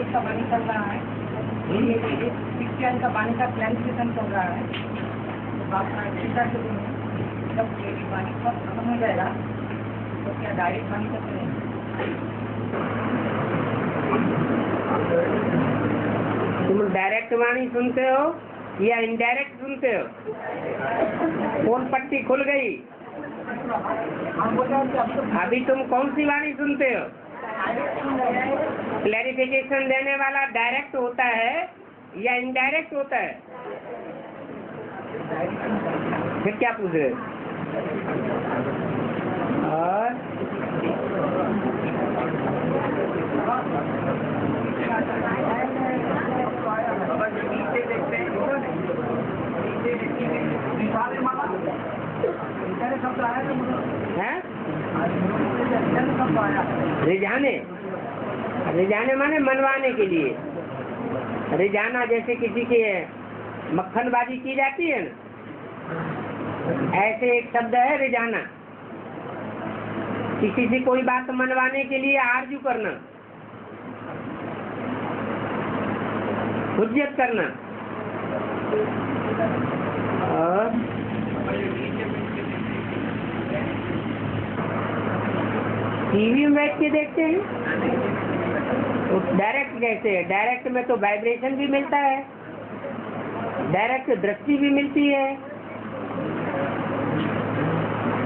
का पानी चल रहा है, का पानी का क्लैरिफिकेशन चल रहा है। तो बात जब पानी सब खत्म हो जाएगा तो क्या डायरेक्ट पानी तक तुम डायरेक्ट वाणी सुनते हो या इनडायरेक्ट सुनते हो? कौन पट्टी खुल गई? अभी तुम कौन सी वाणी सुनते हो? क्लैरिफिकेशन देने वाला डायरेक्ट होता है या इनडायरेक्ट होता है? फिर क्या पूछ रहे? और रिझाने माने मनवाने के लिए। रिझाना जैसे किसी के मक्खनबाजी की जाती है ना, ऐसे एक शब्द है रिझाना। किसी से कोई बात मनवाने के लिए आर्जू करना, हुज्जत करना। और टीवी में बैठ के देखते हैं तो डायरेक्ट कैसे है? डायरेक्ट में तो वाइब्रेशन भी मिलता है, डायरेक्ट दृष्टि भी मिलती है,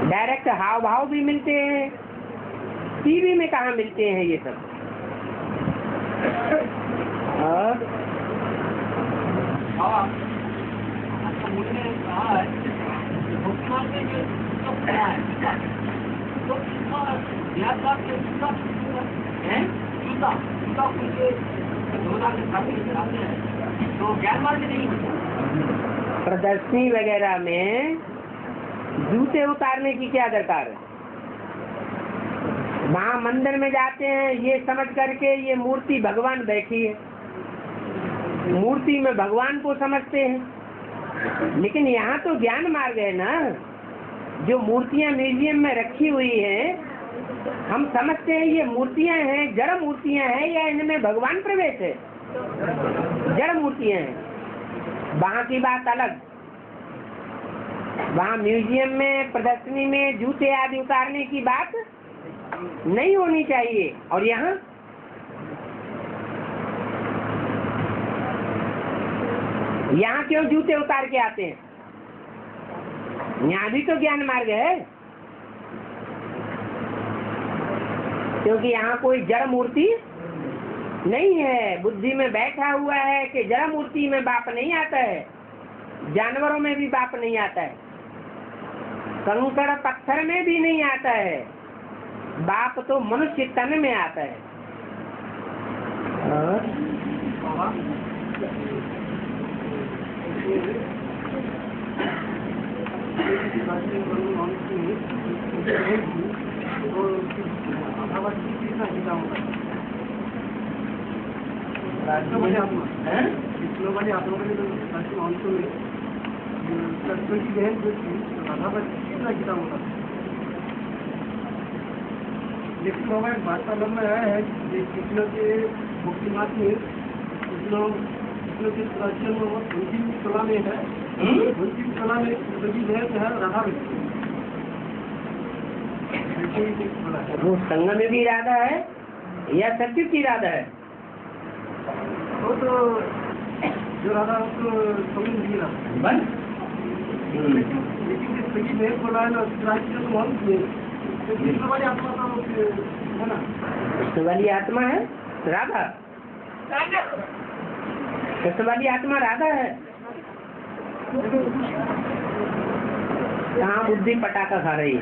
डायरेक्ट हाव भाव भी मिलते हैं। टीवी में कहाँ मिलते हैं ये सब? और मुझे कहा है मुख्यमंत्री में जो क्या है तो इसका यात्रा के जूता मुझे 2026 में आते हैं तो ज्ञान मार्ग नहीं होता। प्रदर्शनी वगैरह में जूते उतारने की क्या दरकार है? वहाँ मंदिर में जाते हैं ये समझ करके ये मूर्ति भगवान बैठी है, मूर्ति में भगवान को समझते हैं। लेकिन यहाँ तो ज्ञान मार्ग है ना, जो मूर्तियाँ म्यूजियम में रखी हुई हैं हम समझते हैं ये मूर्तियाँ हैं, जड़ मूर्तियाँ हैं या इनमें भगवान प्रवेश है? जड़ मूर्तियाँ हैं। वहाँ की बात अलग। वहाँ म्यूजियम में प्रदर्शनी में जूते आदि उतारने की बात नहीं होनी चाहिए। और यहाँ क्यों जूते उतार के आते हैं? यहाँ भी तो ज्ञान मार्ग है, क्योंकि यहाँ कोई जड़ मूर्ति नहीं है। बुद्धि में बैठा हुआ है कि जड़ मूर्ति में बाप नहीं आता है, जानवरों में भी बाप नहीं आता है, कंकड़ पत्थर में भी नहीं आता है, बाप तो मनुष्य तन में आता है। लेकिन बाबा एक वार्तालाप में आया है कि कृष्ण के मुक्तिनाथ में कृष्ण के प्राचीन अंतिम कला में है, अंतिम कला में सभी भेद है राधा वो संगम में भी राधा है या सत्य की राधा है? वो तो जो राधा उसको समझ नहीं रहा, लेकिन सभी भेद बोला है ना प्राचीन तो बहुत कृष्ण वाली आत्मा है ना, कृष्ण वाली आत्मा है राधा, कृष्ण वाली आत्मा राधा है। कहाँ बुद्धि पटाखा खा रही है?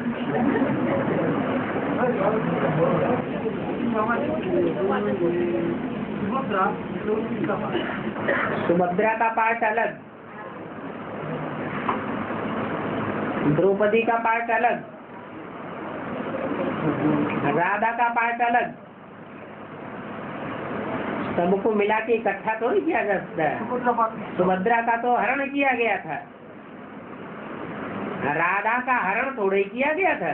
सुभद्रा का पार्ट अलग, द्रौपदी का पार्ट अलग, राधा का पार्ट अलग। सबको मिला के इकट्ठा तो नहीं किया जा सकता है। सुभद्रा का तो हरण किया गया था, राधा का हरण थोड़ा ही किया गया था,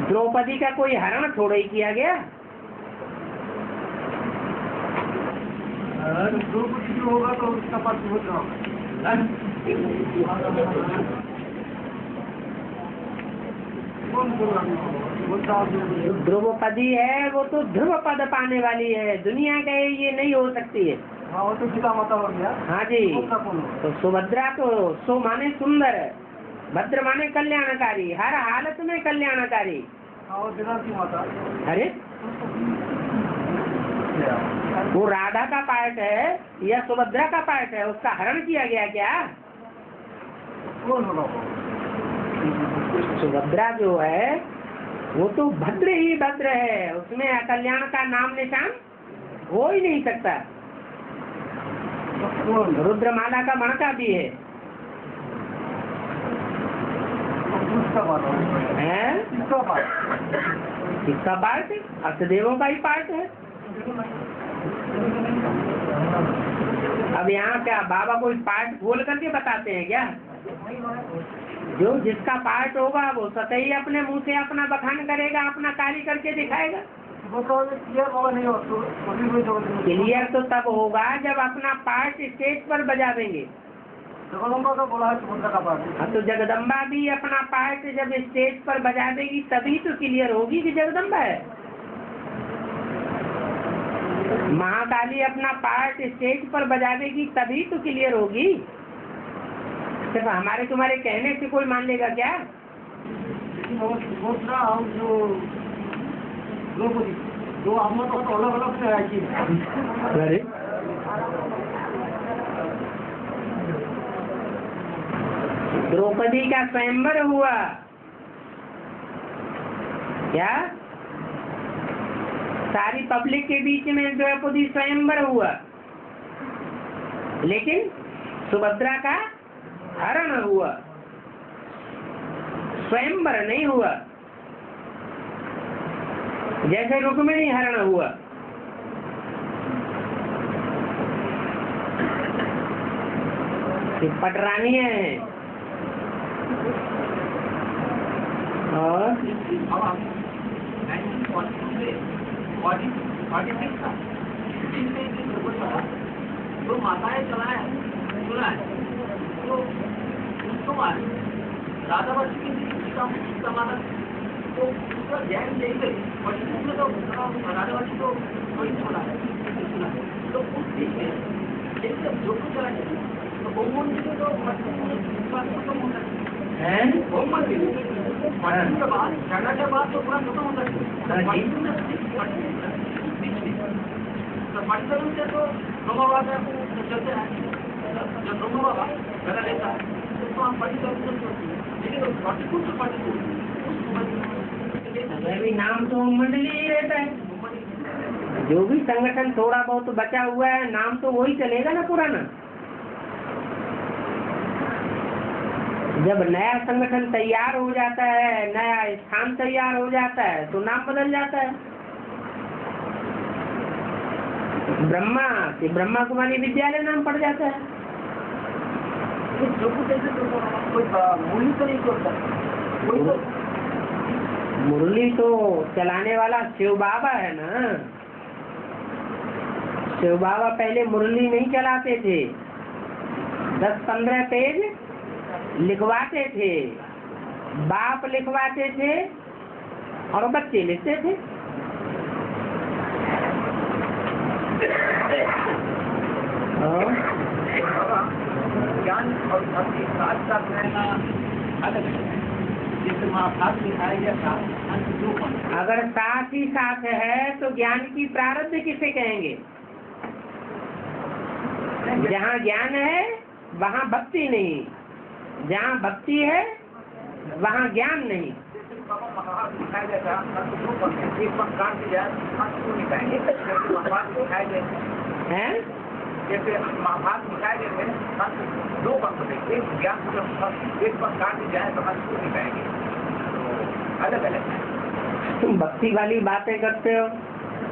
द्रौपदी का कोई हरण थोड़ा ही किया गया। द्रौपदी जो होगा तो उसका पास सुभद्रा होगा। द्रौपदी है वो तो ध्रुव पद पाने वाली है, दुनिया का ये नहीं हो सकती है। हाँ वो तो सीता माता हो गया। हाँ जी, तो सुभद्रा तो सो माने सुंदर है, भद्र माने कल्याणकारी, हर हालत में कल्याणकारी। हाँ वो की माता। अरे वो राधा का पार्ट है या सुभद्रा का पार्ट है? उसका हरण किया गया क्या? कौन होगा? सुभद्रा जो है वो तो भद्र ही भद्र है, उसमें अकल्याण का नाम निशान हो ही नहीं सकता। रुद्रमाला का मणका भी है। किसका पार्ट? अष्टदेवों का ही पार्ट है। अब यहाँ क्या बाबा कोई पार्ट खोल करके बताते हैं क्या? जो जिसका पार्ट होगा वो सतही अपने मुंह से अपना बखान करेगा, अपना कार्य करके दिखाएगा। क्लियर तो तब होगा जब अपना पार्ट स्टेज पर बजा देंगे, जगदम्बा का बोला है सुभद्रा का पाठ। हाँ, तो जगदम्बा भी अपना पार्ट जब स्टेज पर बजा देगी तभी तो क्लियर होगी कि जगदम्बा है। महाकाली अपना पार्ट स्टेज पर बजा देगी तभी तो क्लियर होगी। सिर्फ हमारे तुम्हारे कहने से कोई मान लेगा क्या? सुभद्रा और जो द्रौपदी दो आत्मा तो अलग अलग से आई थी। अरे द्रौपदी का स्वयंवर हुआ क्या? सारी पब्लिक के बीच में द्रौपदी स्वयंवर हुआ, लेकिन सुभद्रा का हरण हुआ, स्वयंवर नहीं हुआ। जैसे रुक्मिणी हरण हुआ। पटरानियां हैं और तो माताएं चलाए सुना है तो उसको मार राधावती की समाधान तो उसका ज्ञान नहीं गई और इसमें तो राधावती को कोई छोड़ा सुना तो उस बीच में जैसे जो कुछ चला गया तो बहुमन जी तो खत्म होता है बहुमन जी के बाद झगड़ा के बाद तो पूरा खत्म होता है तो पटकन से तो ब्रह्मा बाबा चलते हैं जब ब्रह्मा बाबा गला लेता है तो हम पटकन से चलते हैं लेकिन पटकन से पटकन भी नाम तो मंडली ही रहता है। जो भी संगठन थोड़ा बहुत बचा हुआ है नाम तो वही चलेगा ना पुराना। जब नया संगठन तैयार हो जाता है, नया स्थान तैयार हो जाता है तो नाम बदल जाता है। ब्रह्मा से ब्रह्मा कुमारी विद्यालय नाम पड़ जाता है। जो कुछ ऐसे कोई मूली तो नहीं करता मुरली तो चलाने वाला शिव बाबा है ना। शिव बाबा पहले मुरली नहीं चलाते थे, 10-15 पेज लिखवाते थे, बाप लिखवाते थे और बच्चे लिखते थे। ज्ञान और भक्ति साथ साथ रहना अलग है। जैसे महाभारत दिखाया गया था अगर साथ ही साथ है तो ज्ञान की प्रारब्ध किसे कहेंगे? जहाँ ज्ञान है वहाँ भक्ति नहीं, जहाँ भक्ति है वहाँ ज्ञान नहीं। महाभारत दिखाया गया था एक बार काट दिया नहीं पाएंगे महाभारत दिखाए गए हैं। जैसे महाभारत दिखाए गए थे दो पंख थे, एक ज्ञान एक पंख काट दी जाए तो हम क्यों नहीं पाएंगे, अलग अलग है। तुम भक्ति वाली बातें करते हो।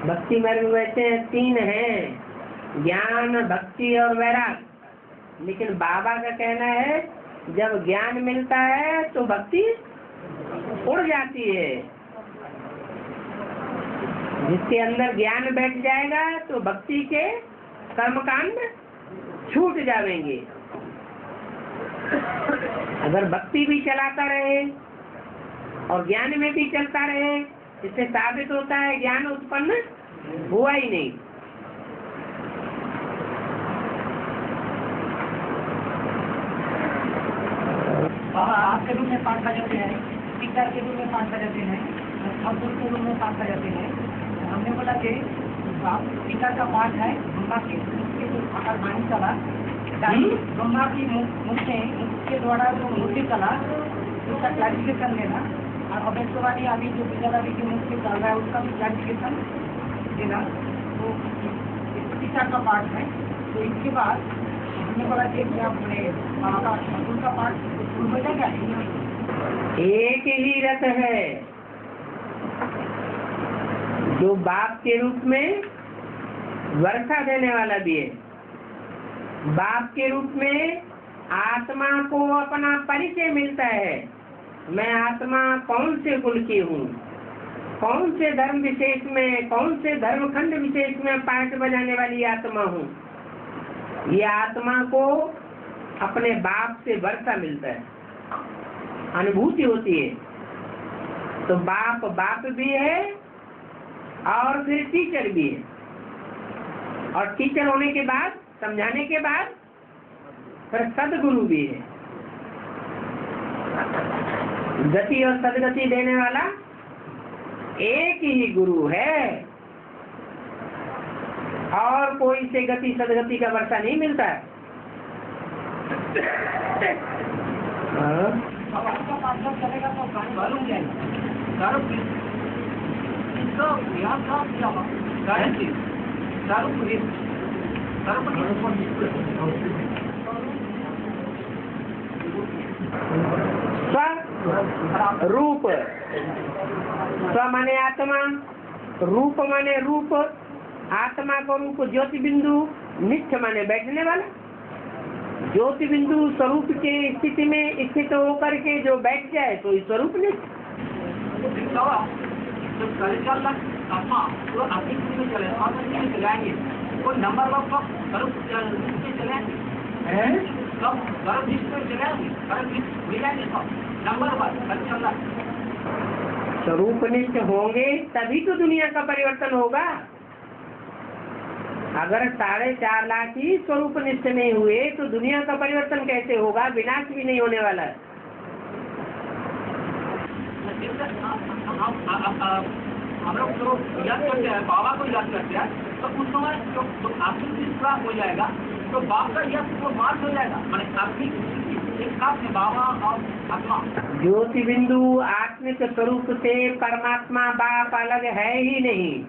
भक्ति में वैसे हैं 3 हैं, ज्ञान भक्ति और वैराग। लेकिन बाबा का कहना है जब ज्ञान मिलता है तो भक्ति उड़ जाती है। जिसके अंदर ज्ञान बैठ जाएगा तो भक्ति के कर्मकांड छूट जाएंगे। अगर भक्ति भी चलाता रहे और ज्ञान में भी चलता रहे, इससे साबित होता है ज्ञान उत्पन्न हुआ ही नहीं। आपके रूप में 5 बजाते हैं, टीचर के रूप में 5 बजाते हैं, ठाकुर के रूप में 5 बजाते हैं। हमने बोला कि टीचर का पाठ है ब्रह्मा के अगर वाणी चला ब्रह्मा की मुख के द्वारा जो मूर्ति चला उसका क्लैरिफिकेशन लेना, और अवैधवादी अभी जो विजयवादी की मुख से चल रहा है उसका भी क्लैरिफिकेशन देना। तो टीचर का पाठ है। तो इसके बाद हमने बोला कि अपने ठाकुर का पाठ हो जाएगा। एक ही रथ है जो बाप के रूप में वर्षा देने वाला भी है। बाप के रूप में आत्मा को अपना परिचय मिलता है। मैं आत्मा कौन से कुल की हूँ, कौन से धर्म विशेष में, कौन से धर्मखंड विशेष में पाठ बजाने वाली आत्मा हूँ। ये आत्मा को अपने बाप से वर्षा मिलता है, अनुभूति होती है। तो बाप बाप भी है और फिर टीचर भी है, और टीचर होने के बाद, समझाने के बाद फिर सदगुरु भी है। गति और सदगति देने वाला एक ही गुरु है, और कोई से गति सदगति का वर्षा नहीं मिलता है। अब आपका पाठशाला चलेगा तो कहानी मालूम जाएगा। रूप, स्व माने आत्मा, रूप माने रूप, आत्मा को रूप ज्योति बिंदु, नित्य माने बैठने वाला। ज्योति बिंदु स्वरूप के स्थिति में स्थित होकर के जो बैठ जाए तो स्वरूप नित्य। स्वरूप नित्य होंगे तभी तो दुनिया का परिवर्तन होगा। अगर 4.5 लाख ही स्वरूप निष्ठ नहीं हुए तो दुनिया का परिवर्तन कैसे होगा? विनाश भी नहीं होने वाला है। हम लोग जो याद करते हैं, बाबा को याद करते हैं, तो उस समय जो आत्मिक प्राप्त हो जाएगा तो बाप का यश को मार्ग हो जाएगा। मैंने आत्मिक एक साथ में बाबा और आत्मा, ज्योति बिंदु आत्मिक स्वरूप से परमात्मा बाप अलग है ही नहीं।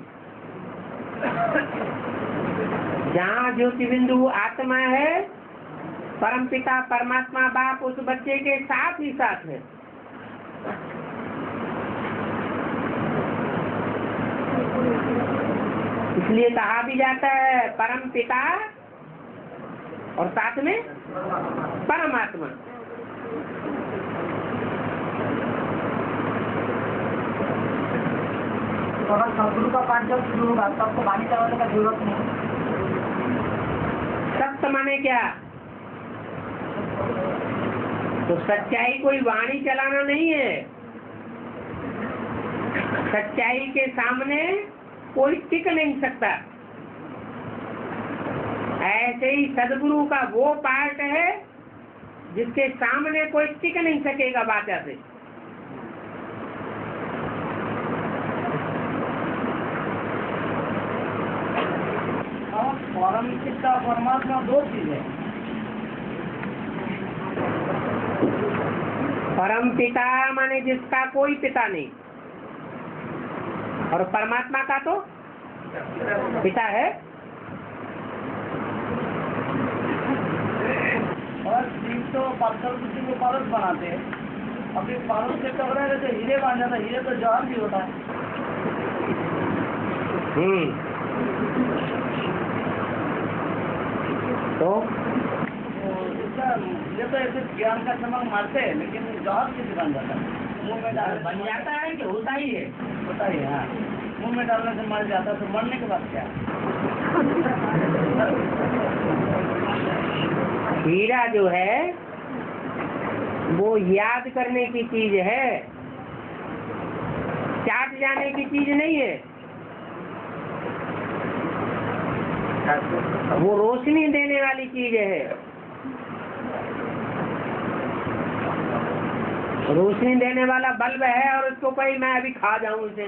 जहाँ ज्योति बिंदु आत्मा है, परमपिता परमात्मा बाप उस बच्चे के साथ ही साथ है। इसलिए कहा भी जाता है परम पिता और साथ में परमात्मा। तो अगर सदगुरु का पाठशाला शुरू होगा तब तो वाणी चलाने का जरूरत नहीं। सत्य माने क्या? तो सच्चाई कोई वाणी चलाना नहीं है। सच्चाई के सामने कोई टिक नहीं सकता। ऐसे ही सदगुरु का वो पार्ट है जिसके सामने कोई टिक नहीं सकेगा बाचा से। परम पिता परमात्मा दो चीज है। परम पिता माने जिसका कोई पिता नहीं, और परमात्मा का तो पिता है। और जीव तो पार्षद बुद्धि को पारस बनाते हैं। अब एक पारस से टकराएगा तो हीरे बन जाता है। हीरे तो जवाब भी होता है। तो ये तो ऐसे ज्ञान का चमक मारते हैं, लेकिन जवाब किसी बन जाता है। मुंह में डाल बन जाता है कि होता ही है? होता ही है। हाँ, मुंह में डालने से मर जाता है, तो मरने के बाद क्या? हीरा जो है वो याद करने की चीज है, चाट जाने की चीज नहीं है। वो रोशनी देने वाली चीज है। रोशनी देने वाला बल्ब है और उसको कोई मैं अभी खा जाऊं इसे।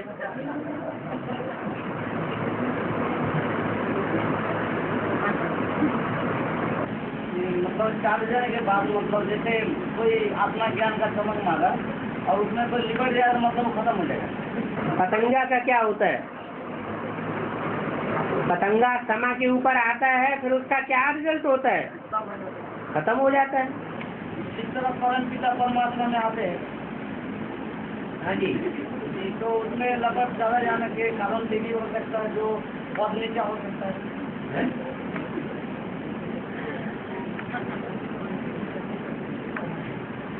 मतलब चाट जाने के बाद मतलब जैसे कोई आत्मा ज्ञान का चमक मारा और उसमें कोई लिपट जाए तो मतलब वो खत्म हो जाएगा। पतंगा का क्या होता है? पतंगा समा के ऊपर आता है, फिर उसका क्या रिजल्ट होता है? खत्म हो जाता है। जिस तरह परम पिता परमात्मा में आते हैं, हाँ जी, तो उसमें लगभग ज्यादा जाने के कारण देवी हो सकता है, जो बहुत नीचा हो सकता है।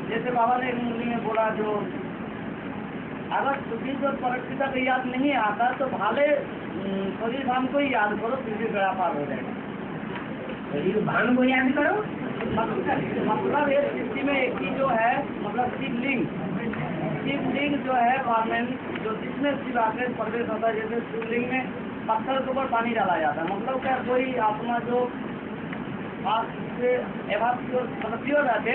जैसे बाबा ने एक मुरली में बोला, जो अगर तुझे जो परम पिता को याद नहीं आता तो भाले शरीर भान को ही याद करो, फिर भी बेड़ा पार हो जाएगा। शरीर भान को याद करो, मतलब ये सृष्टि में एक ही जो है, मतलब शिवलिंग जो है गवर्नमेंट जो जिसमें शिव आके प्रवेश होता है, जैसे शिवलिंग में पत्थर के ऊपर पानी डाला जाता है, मतलब क्या कोई आत्मा जो मतलब प्योर रहते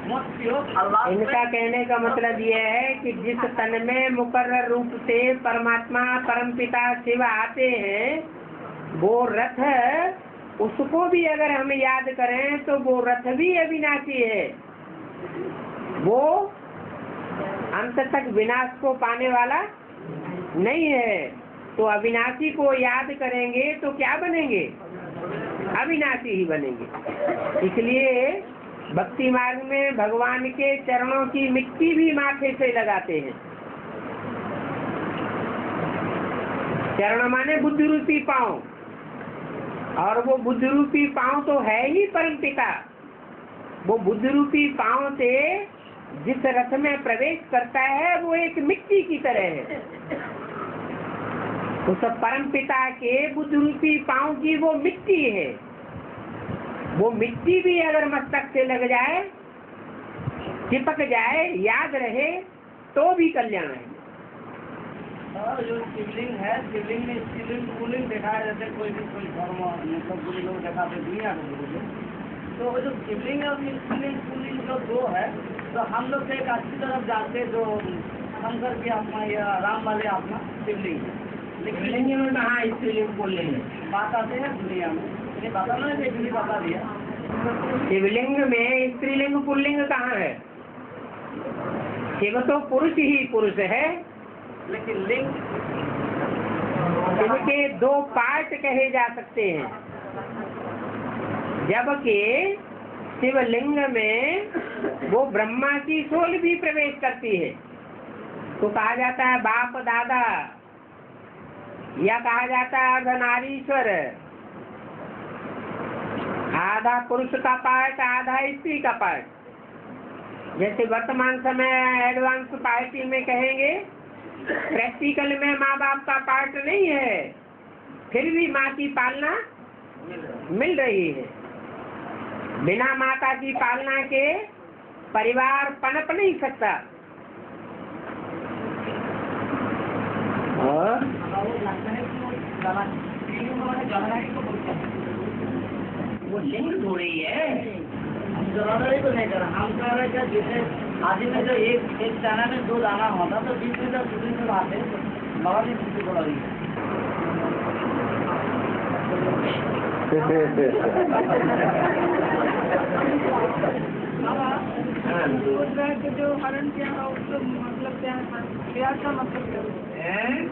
इनका कहने का मतलब यह है कि जिस तन में मुकर्रर रूप से परमात्मा परमपिता शिव आते हैं, वो रथ उसको भी अगर हम याद करें तो वो रथ भी अविनाशी है, वो अंत तक विनाश को पाने वाला नहीं है। तो अविनाशी को याद करेंगे तो क्या बनेंगे? अविनाशी ही बनेंगे। इसलिए भक्ति मार्ग में भगवान के चरणों की मिट्टी भी माथे से लगाते हैं। चरण माने बुद्ध रूपी पांव, और वो बुद्ध रूपी पांव तो है ही परमपिता। वो बुद्ध रूपी पांव से जिस रथ में प्रवेश करता है वो एक मिट्टी की तरह है। उस परमपिता के बुद्ध रूपी पांव की वो मिट्टी है। वो मिट्टी भी अगर मस्तक से लग जाए, चिपक जाए, याद रहे, तो भी कल्याण है। और जो शिवलिंग है, शिवलिंग में शिवलिंग पुलिंग दिखाया जाता है, कोई भी कोई धर्म मतलब बुरे लोग दिखाते दुनिया को बोले, तो वो जो शिवलिंग है उसमें शिवलिंग पुलिंग जो दो है, तो हम लोग से एक अच्छी तरफ जाते जो शंकर की आत्मा या राम वाले आत्मा शिवलिंग है, लेकिन शिवलिंग में कहाँ स्त्रीलिंग पुल्लिंग बात आते हैं दुनिया में, ये बता ना इसलिए बता दिया। शिवलिंग में स्त्रीलिंग पुल्लिंग कहाँ है? शिव तो पुरुष ही पुरुष है, लेकिन लिंग शिव के दो पार्ट कहे जा सकते हैं। जबकि शिवलिंग में वो ब्रह्मा की सोल भी प्रवेश करती है, तो कहा जाता है बाप दादा, या कहा जाता है अर्धनारीश्वर, आधा पुरुष का पार्ट आधा स्त्री का पार्ट। जैसे वर्तमान समय एडवांस पार्टी में कहेंगे, प्रैक्टिकल में माँ बाप का पार्ट नहीं है, फिर भी माँ की पालना मिल रही है। बिना माता की पालना के परिवार पनप नहीं सकता। और वो लिंग थोड़ी है, जलाधारी तो नहीं करा, हम कह रहे हैं जैसे आदि में जो एक दाना में दो दाना होता तो बीच में जब दूसरी से बात है बाबा जी दूसरी बोला रही है। जो हरण किया है उसको मतलब क्या है? प्यार का मतलब क्या है?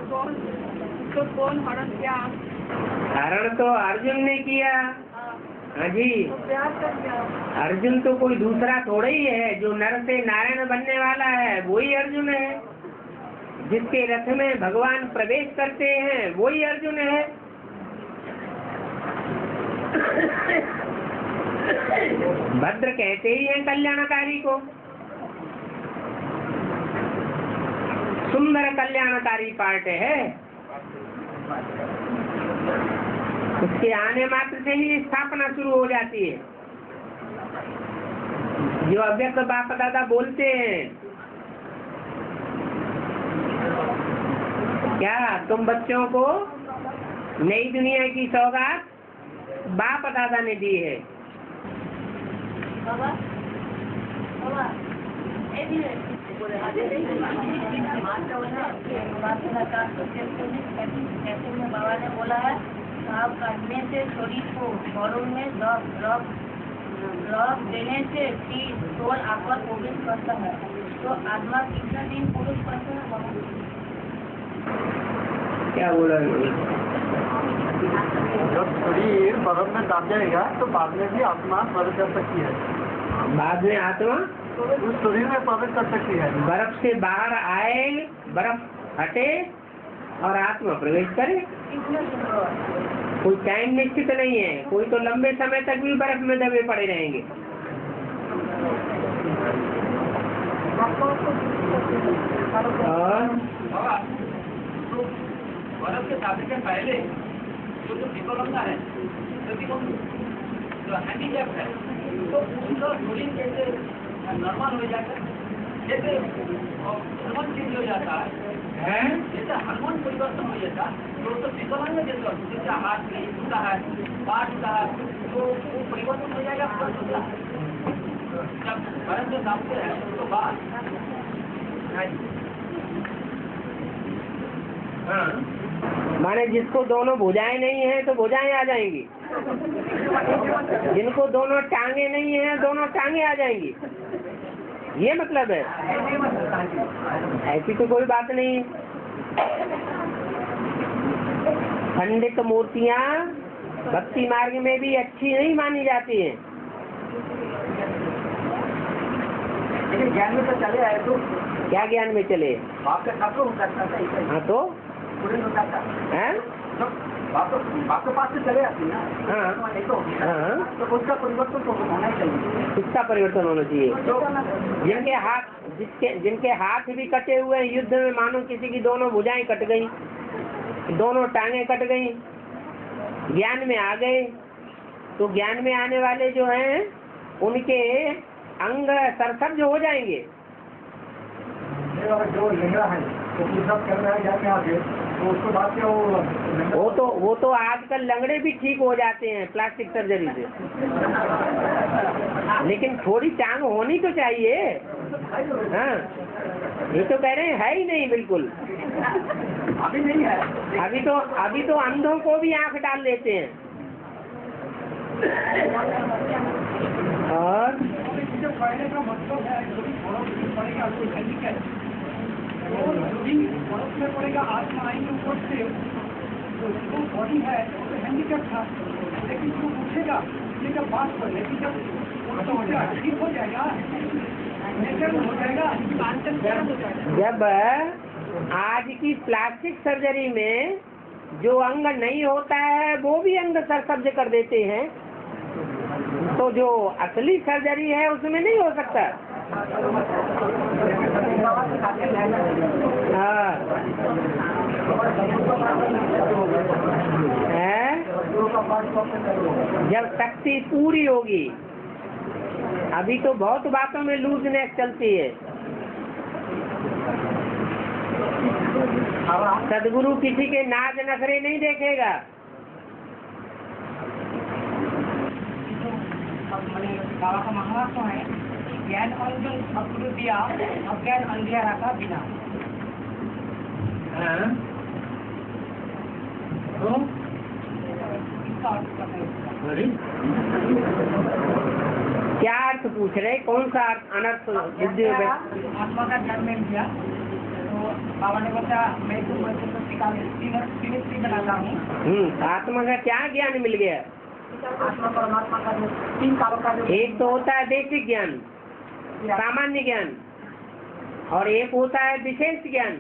कौन हरण किया? हरण तो अर्जुन ने किया। हाँ जी, तो प्यार का क्या? अर्जुन तो कोई दूसरा थोड़ा ही है, जो नर से नारायण बनने वाला है वही अर्जुन है। जिसके रथ में भगवान प्रवेश करते हैं वही अर्जुन है। भद्र कहते ही हैं कल्याणकारी को, सुंदर कल्याणकारी पार्ट है। उसके आने मात्र से ही स्थापना शुरू हो जाती है। जो अव्यक्त बाप दादा बोलते हैं, क्या तुम बच्चों को नई दुनिया की सौगात बाप दादा ने दी है। बाबा ने बोला है आप काटने से शरीर को मौलों में लॉक देने से सोल आत्मा प्रवेश करता है। तो आत्मा कितना दिन प्रवेश करता है बाबा? क्या बोला? जब शरीर बर्फ में दाब जाएगा तो बाद में भी आत्मा प्रवेश कर सकती है। बाद में आत्मा उस शरीर में प्रवेश कर सकती है। बर्फ से बाहर आए, बर्फ हटे और आत्मा प्रवेश करे। कोई टाइम निश्चित नहीं है, कोई तो लंबे समय तक भी बर्फ में दबे पड़े रहेंगे। और बर्फ के शादी से पहले जो विकलांग है, जो हैंडीकैप है, तो अंदर यूरिन कैसे नॉर्मल हो जाता है, जैसे हार्मोन चेंज हो जाता है, जैसे हार्मोन परिवर्तन हो जाता है तो विकलांग जैसे हाथ नहीं टूटा है, बाढ़ टूटा है, तो वो परिवर्तन हो जाएगा पूरा होता है। जब बर्फ में दाबते हैं तो बाद माने जिसको दोनों भुजाएं नहीं है तो भुजाएं आ जाएंगी, जिनको दोनों टांगे नहीं है दोनों टांगे आ जाएंगी, ये मतलब है। ऐसी तो कोई बात नहीं। खंडित मूर्तियाँ भक्ति मार्ग में भी अच्छी नहीं मानी जाती हैं। ज्ञान में तो चले आए तो क्या ज्ञान में चले? आपका छात्र हो सकता था, हाँ तो स्टूडेंट हो सकता हैं? आपके पास से चले आती ना, हाँ नहीं तो हाँ, तो उसका परिवर्तन तो होना ही चाहिए। किसका परिवर्तन होना चाहिए? जिनके हाथ भी कटे हुए हैं युद्ध में, मानो किसी की दोनों भुजाएं कट गई, दोनों टांगे कट गई, ज्ञान में आ गए, तो ज्ञान में आने वाले जो हैं उनके अंग सरसब्ज हो जाएंगे। जो लंगड़ा है तो सब कर रहा है ज्ञान में आके, तो उसको बात क्या वो तो आजकल लंगड़े भी ठीक हो जाते हैं प्लास्टिक सर्जरी से, लेकिन थोड़ी टांग होनी तो चाहिए। हाँ, ये तो कह रहे हैं है ही नहीं बिल्कुल, अभी नहीं है। अभी तो अंधों को भी आंख डाल लेते हैं। और पढ़ने का मतलब है जो भी पढ़ेगा कोई हैंडीकैप, जो भी बर्फ में पड़ेगा आत्मा आएंगे ऊपर से, जो बॉडी है तो हैंडीकैप था, लेकिन जो पूछेगा ये जब बात पर, लेकिन जब ठीक हो जाएगा, नेचर हो जाएगा, जब आज की प्लास्टिक सर्जरी में जो अंग नहीं होता है वो भी अंग सरसब्ज कर देते हैं, तो जो असली सर्जरी है उसमें नहीं हो सकता। हाँ है, जब शक्ति पूरी होगी। अभी तो बहुत बातों में लूजनेस चलती है। सदगुरु किसी के नाज नखरे नहीं देखेगा। बाबा का महावाक्य है, ज्ञान अंजन सदगुरु दिया, अज्ञान अंधियारा का बिना। तो इसका अर्थ क्या है? क्या अर्थ पूछ रहे? कौन सा अनर्थ बुद्धि में? आत्मा का ज्ञान में दिया तो बाबा ने बताया मैं तो तीन बनाता हूँ। आत्मा का क्या ज्ञान मिल गया? आत्मा परमात्मा का जो तीन कालों का जो एक तो होता है बेसिक ज्ञान, सामान्य ज्ञान, और एक होता है विशेष ज्ञान।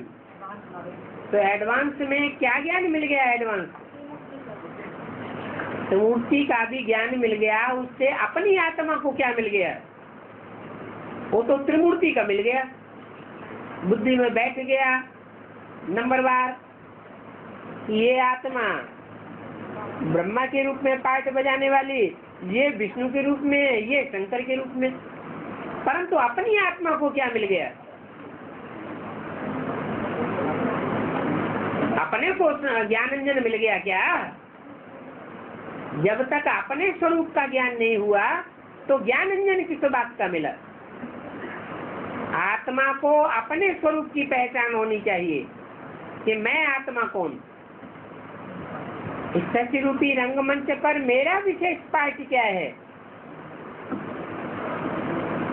तो एडवांस में क्या ज्ञान मिल गया? एडवांस तो मूर्ति का भी ज्ञान मिल गया, उससे अपनी आत्मा को क्या मिल गया? वो तो त्रिमूर्ति का मिल गया, बुद्धि में बैठ गया नंबरवार। ये आत्मा ब्रह्मा के रूप में पाठ बजाने वाली, ये विष्णु के रूप में, ये शंकर के रूप में, परंतु अपनी आत्मा को क्या मिल गया? अपने को ज्ञानांजन मिल गया क्या? जब तक अपने स्वरूप का ज्ञान नहीं हुआ तो ज्ञानांजन किस बात का मिला? आत्मा को अपने स्वरूप की पहचान होनी चाहिए कि मैं आत्मा कौन। इस सत्य रूपी रंगमंच पर मेरा विशेष पाठ क्या है?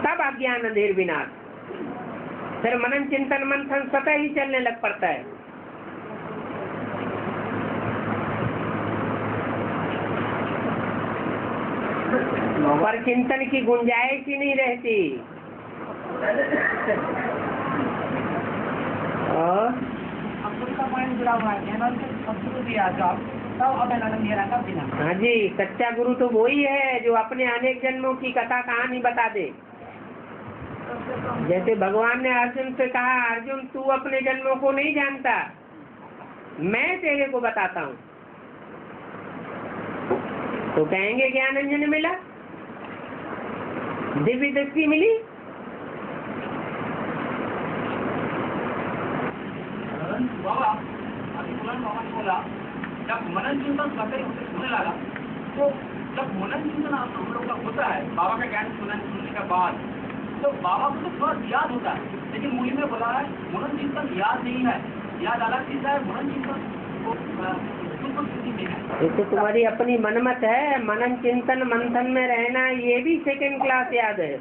तब अज्ञान अंधेर विनाश, फिर मनन चिंतन मंथन स्वतः ही चलने लग पड़ता है। पर चिंतन की गुंजाइश ही नहीं रहती। और का पॉइंट जुड़ा हुआ है, ज्ञानांजन सदगुरु दिया जब तब अब अंधियारा का बिना। हाँ जी, सच्चा गुरु तो वही है जो अपने अनेक जन्मों की कथा कहानी बता दे। जैसे भगवान ने अर्जुन से कहा, अर्जुन तू अपने जन्मों को नहीं जानता, मैं तेरे को बताता हूँ। तो कहेंगे ज्ञानांजन मिला। दिव्य दृष्टि मिली। बाबा अभी पुरान बाबा ने बोला जब मनन चिंतन करते होने लगा, तो जब मनन चिंतन हम लोग का होता है बाबा का ज्ञान सुनने के बाद, तो बाबा को तो थोड़ा याद होता है, लेकिन मूली में बोला है मनन चिंतन याद नहीं है, याद अलग चीज है, मनन चिंतन को स्थिति में है। ये तो तुम्हारी अपनी मनमत है। मनन चिंतन मंथन में रहना ये भी सेकंड क्लास याद है,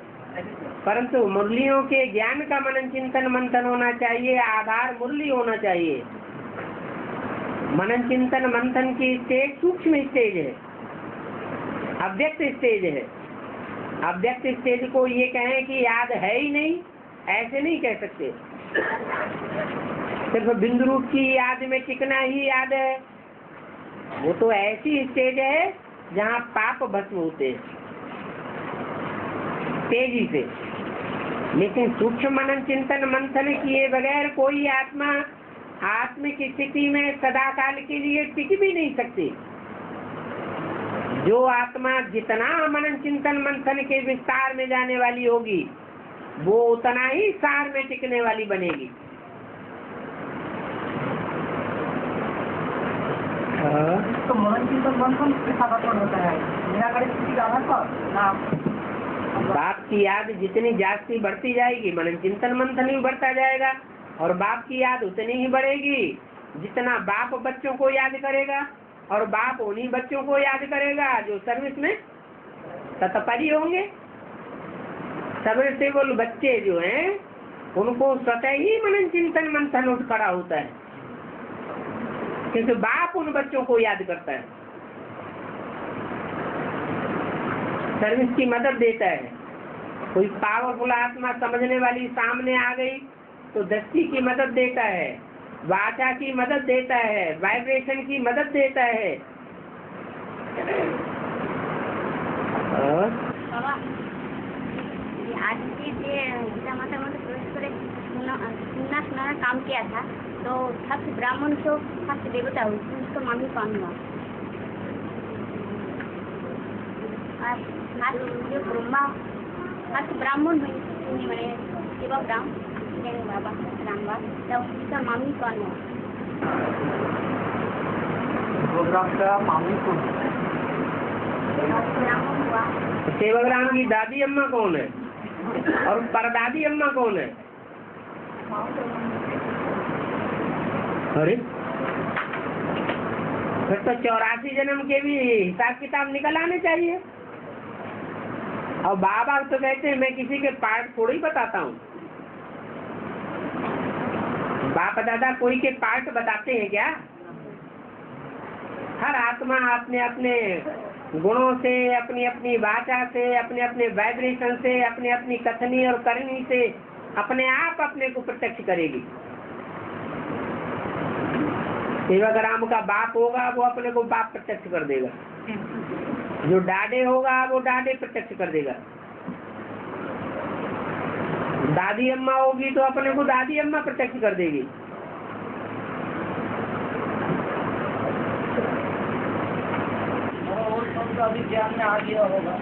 परंतु मुरलियों के ज्ञान का मनन चिंतन मंथन होना चाहिए, आधार मुरली होना चाहिए। मनन चिंतन मंथन की स्टेज सूक्ष्म स्टेज है, अव्यक्त स्टेज है। अव्यक्त स्टेज को ये कहें कि याद है ही नहीं, ऐसे नहीं कह सकते। सिर्फ बिंदु रूप की याद में टिकना ही याद है, वो तो ऐसी स्टेज है जहाँ पाप भस्म होते हैं तेजी से। लेकिन सूक्ष्म मनन चिंतन मंथन किए बगैर कोई आत्मा आत्मिक स्थिति में सदा काल के लिए टिक भी नहीं सकती। जो आत्मा जितना मनन चिंतन मंथन के विस्तार में जाने वाली होगी, वो उतना ही सार में टिकने वाली बनेगी। तो मनन चिंतन मंथन किस आधार पर होता है? निराकरण स्थिति के आधार पर ना? बाप की याद जितनी जास्ती बढ़ती जाएगी, मनन चिंतन मंथन भी बढ़ता जाएगा, और बाप की याद उतनी ही बढ़ेगी जितना बाप बच्चों को याद करेगा, और बाप उन्हीं बच्चों को याद करेगा जो सर्विस में तत्परी होंगे। सबसेबल बच्चे जो हैं उनको स्वतः ही मनन चिंतन मंथन उठ खड़ा होता है, क्योंकि बाप उन बच्चों को याद करता है, सर्विस की मदद देता है। कोई पावरफुल आत्मा समझने वाली सामने आ गई तो दृष्टि की मदद देता है, वाचा की मदद देता है, वाइब्रेशन की मदद देता है। आज के गीता माता में प्रवेश करे सुना काम किया था, तो फर्स्ट ब्राह्मण को फर्स्ट देवता हुई, उसको मम्मी कौन हुआ? जो ब्रह्मा फर्स्ट ब्राह्मण हुई मैंने शिवा ब्राह्मण बाबा रामबा, तो उसका मम्मी कौन हुआ? का मामी कौन? ब्राह्मण हुआ। सेवकराम की दादी अम्मा कौन है और परदादी अम्मा कौन है? अरे फिर तो 84 जन्म के भी हिसाब किताब निकल आने चाहिए। और बाबा तो कहते हैं मैं किसी के पार्ट थोड़ी ही बताता हूँ। बाप दादा कोई के पार्ट बताते हैं क्या? हर आत्मा अपने अपने गुणों से, अपनी अपनी वाचा से, अपने अपने वाइब्रेशन से, अपने अपनी कथनी और करनी से अपने आप अपने को प्रत्यक्ष करेगी। सेवक राम का बाप होगा वो अपने को बाप प्रत्यक्ष कर देगा, जो डाडे होगा वो डाडे प्रत्यक्ष कर देगा, दादी अम्मा होगी तो अपने को दादी अम्मा प्रत्यक्ष कर देगी। अभी ज्ञान में आ गया होगा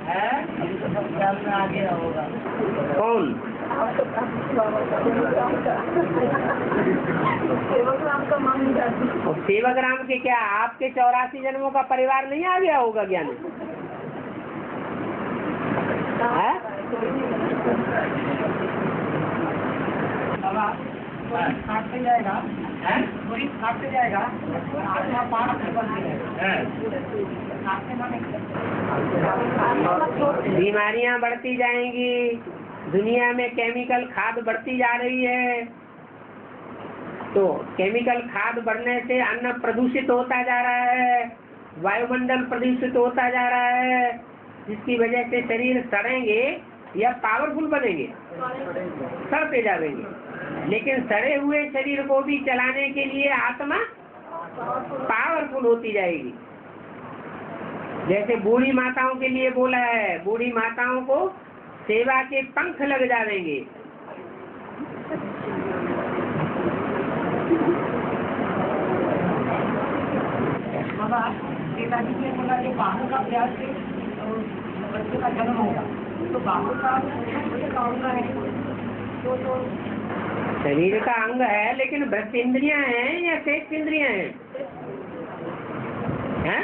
है, अभी तो सब ज्ञान में आ गया होगा। कौन? और सेवक राम के क्या आपके 84 जन्मों का परिवार नहीं आ गया होगा ज्ञान? काटते जाएगा, पूरी काटते जाएगा, आत्मा पार बनती है। बीमारियां बढ़ती जाएंगी, दुनिया में केमिकल खाद बढ़ती जा रही है, तो केमिकल खाद बढ़ने से अन्न प्रदूषित होता जा रहा है, वायुमंडल प्रदूषित होता जा रहा है, जिसकी वजह से शरीर सड़ेंगे या पावरफुल बनेंगे, सड़ते जाएंगे। लेकिन सड़े हुए शरीर को भी चलाने के लिए आत्मा पावरफुल होती जाएगी। जैसे बूढ़ी माताओं के लिए बोला है, बूढ़ी माताओं को सेवा के पंख लग जाएंगे। बाबा पिताजी ने बोला कि बाहर का प्रयास से बच्चे का जन्म होगा, तो बाबू का शरीर का अंग है, तो शरीर का अंग है, लेकिन वृत्त इंद्रियां हैं या शेष इंद्रियां हैं? हैं?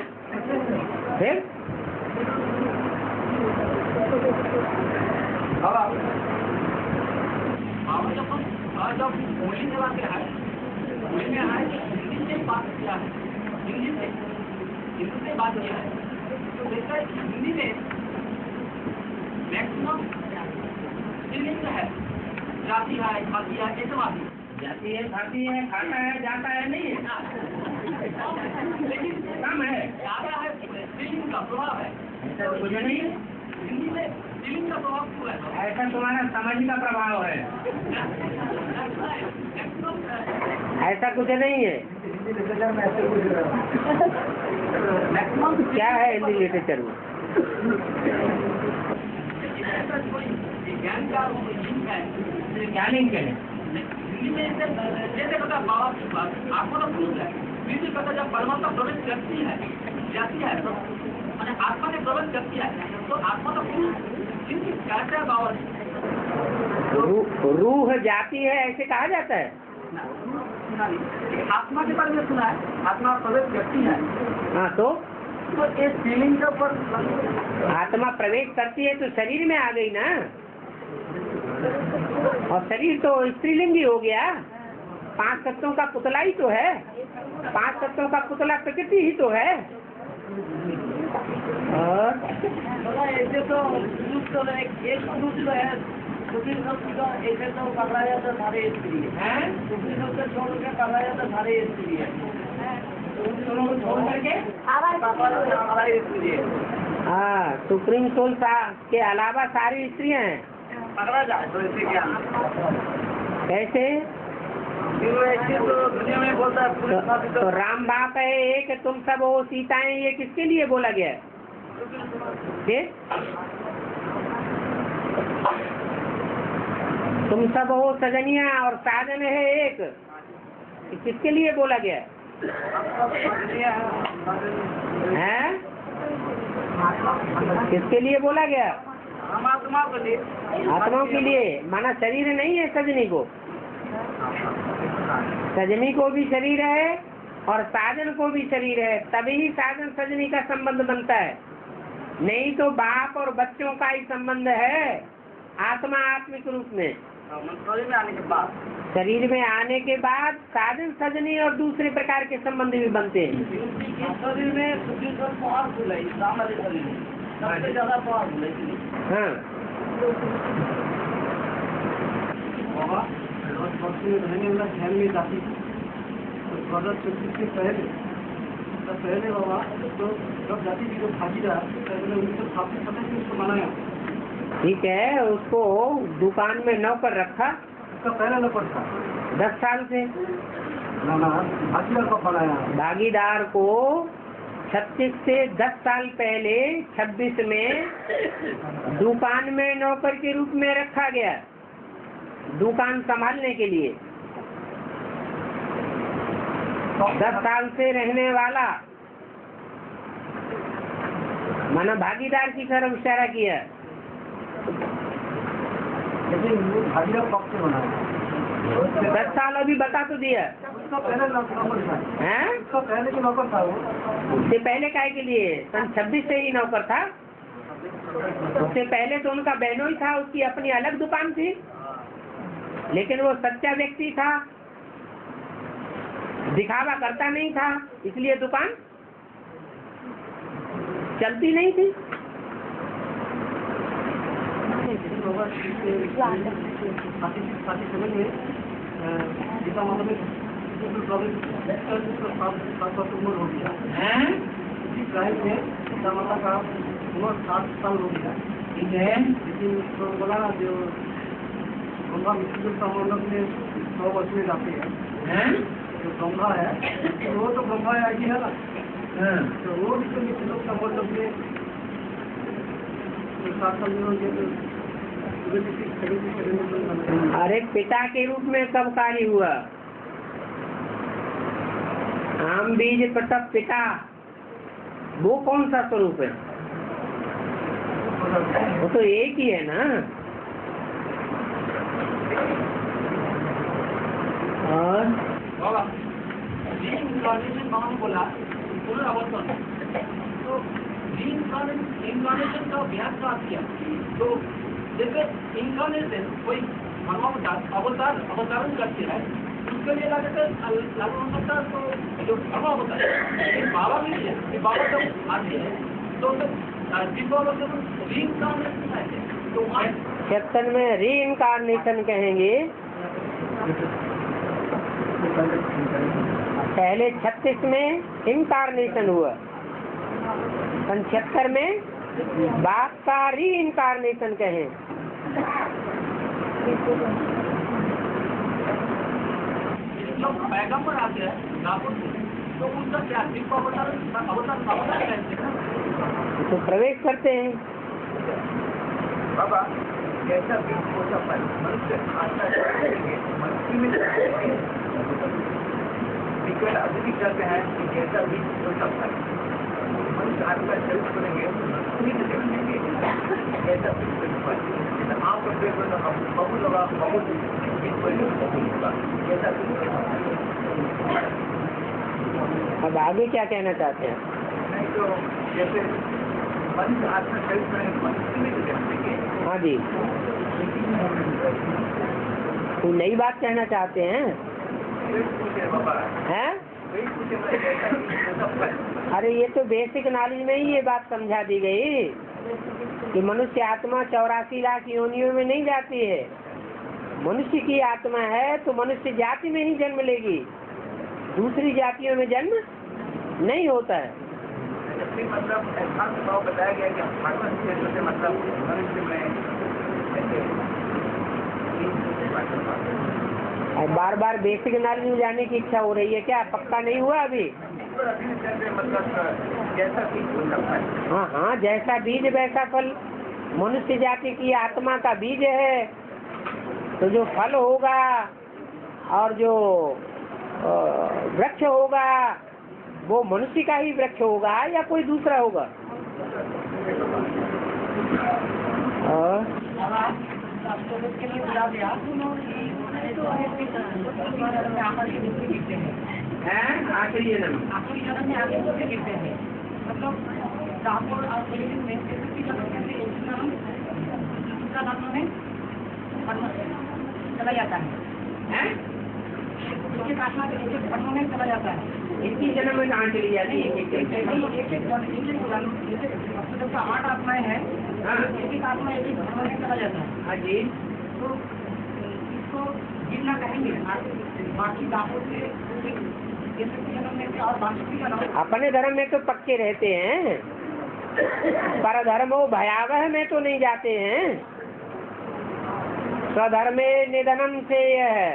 फिर जब गोली चलाते हैं, गोली में है हिंदी से बात किया है, हिंदी से बात किया है, तो जैसा हिंदी में मैक्सिमम लिंग है, जाती है, खाती है, ऐसे बात जाती है, खाती है, खाता है, जाता है, नहीं है, लेकिन कम है, ज्यादा है लिंग का प्रभाव है। ऐसा कुछ नहीं है। हिंदी में लिंग का प्रभाव क्यों है? ऐसा तुम्हारा समझ का प्रभाव है, ऐसा कुछ नहीं है। क्या है हिंदी लिटरेचर में? ज्ञान का लिंग है, क्या लिंक है? हिंदी में जैसे पता बाबा की बात आत्मा का पुरुष है, फिर भी पता जब परमात्मा प्रवेश करती है, जाती है, तो मैंने आत्मा ने प्रवेश करती है, तो आत्मा का पुरुष कहते हैं बाबा। रूह जाती है ऐसे कहा जाता है? आत्मा के बारे में सुना है, आत्मा प्रवेश करती है, हाँ, तो ये फीलिंग के ऊपर आत्मा प्रवेश करती है तो शरीर में आ गई ना, और शरीर तो स्त्रीलिंगी हो गया। 5 तत्वों का पुतला ही तो है, 5 तत्वों का पुतला प्रकृति ही तो है। और ऐसे तो पुरुष तो एक पुरुष तो है, दूसरी शब्द का ऐसे तो पकड़ा जाता सारे स्त्री है, दूसरी शब्द छोड़ के पकड़ा जाता सारे स्त्री है, दोनों को छोड़ करके हमारा स्त्री है। हाँ, सुप्रीम सोल के अलावा सारी स्त्रियां हैं। पकड़ा जाए तो ऐसे क्या? कैसे? ऐसे तो दुनिया में बोलता है तो राम बाप है एक, तुम सब हो सीताएं, ये किसके लिए बोला गया है? तुम सब हो सजनिया और साजन है एक, किसके लिए बोला गया है? किसके लिए बोला गया? आत्माओं के लिए। माना शरीर नहीं है सजनी को, सजनी को भी शरीर है और साजन को भी शरीर है, तभी साजन सजनी का संबंध बनता है, नहीं तो बाप और बच्चों का ही संबंध है। आत्मा आत्मिक रूप में शरीर में आने के बाद, शरीर में आने के बाद साजन सजनी और दूसरे प्रकार के संबंध भी बनते हैं। शरीर में पावरफुल है, इस्लाम वाले शरीर में सबसे ज्यादा पावरफुल है। हाँ, बाबा भक्ति में रहने वाला ध्यान में जाती तो भगत चतुर्थ से पहले बाबा तो जब जाती थी तो भागीदार पहले उनको छापी पता नहीं उसको मनाया। ठीक है, उसको दुकान में नौकर रखा, उसका पहले न पड़ता 10 साल से। ना भागीदार को बनाया। भागीदार को 36 से 10 साल पहले 26 में दुकान में नौकर के रूप में रखा गया, दुकान संभालने के लिए। 10 साल से रहने वाला, माना भागीदार की तरफ इशारा किया। लेकिन भागीदार कब से बनाया? 10 साल अभी बता तो दिया उसका पहले नौकर था, हैं? उसका पहले की नौकर था वो। उससे पहले काय के लिए? सन 26 से ही नौकर था। उससे पहले तो उनका बहनोई था, उसकी अपनी अलग दुकान थी, लेकिन वो सच्चा व्यक्ति था, दिखावा करता नहीं था, इसलिए दुकान चलती नहीं थी। गीता माता में उम्र हो गया, इसी प्राइस में गीता माता का उम्र 7 साल हो गया। ठीक है, लेकिन तो बोला ना जो ब्रह्मा विष्णु संबंधक में 100 वर्ष में जाते हैं, जो ब्रह्मा है वो तो ब्रह्मा आएगी है ना, तो वो विष्णु विष्णु संबंधक में 7 साल में हो गया। अरे पिता के रूप में कब कार्य हुआ? आम बीज प्रसव पिता, वो कौन सा स्वरूप है? वो तो एक ही है ना। और बाबा रीइंकार्नेशन कौन बोला पुनरावर्तन, तो रीइंकार्नेशन का अभ्यास का किया। तो जैसे इंकार्नेशन कोई अवतारण करते हैं, उसके लिए लागू हो सकता है। तो जो धर्म होता है बाबा भी है, बाबा जब आते हैं तो रीइंकार्नेशन कहते हैं। तो वहाँ 56 में रीइंकार्नेशन कहेंगे। पहले 36 में इनकारनेशन हुआ, 76 में बाप का रीइंकार्नेशन कहें। पैगंबर आते हैं नापुर से, तो उनका क्या अवतार कहते हैं, तो प्रवेश करते हैं। बाबा जैसा भी होता है मनुष्य आत्मा करेंगे, मनुष्य में विकल अभी करते हैं कि जैसा भी हो सकता है मनुष्य आत्मा चरित करेंगे, मनुष्य में करेंगे जैसा भी आपका पेट में बहुत होगा, बहुत होगा जैसा भी। अब आगे क्या कहना चाहते हैं? नहीं तो जैसे मनुष्य आत्मा चरित करेंगे, मनुष्य में करेंगे। हाँ जी, कोई नई बात कहना चाहते हैं? हैं? अरे ये तो बेसिक नॉलेज में ही ये बात समझा दी गई कि मनुष्य आत्मा 84 लाख योनियों में नहीं जाती है। मनुष्य की आत्मा है तो मनुष्य जाति में ही जन्म लेगी, दूसरी जातियों में जन्म नहीं होता है। मतलब ऐसा बताया गया कि भगवान क्षेत्र से मतलब मनुष्य में और बार बार बेसिक नॉलेज में जाने की इच्छा हो रही है क्या? पक्का नहीं हुआ अभी? मतलब जैसा बीज हो सकता है। हाँ हाँ, जैसा बीज वैसा फल। मनुष्य जाति की आत्मा का बीज है, तो जो फल होगा और जो वृक्ष होगा वो मनुष्य का ही वृक्ष होगा या कोई दूसरा होगा? आपको उसके लिए बुला दिया आखिरी जन्म में आगे कैसे गिरते हैं, मतलब राहुल और पुलिस में दूसरा नाम में चला जाता है, एक आत्मा के एक धर्म में चला जाता है। इसी जन्म में कहाँ चली जाती है? एक 8 आत्माएं हैं, एक आत्मा एक ही धर्म में चला जाता है। हाँ जी, तो इसको गिनना कहेंगे बाकी दापों से और बाकी का नाम अपने धर्म में तो पक्के रहते हैं, पर धर्मो भयावह में तो नहीं जाते हैं। स्वधर्मे निधनम से यह है,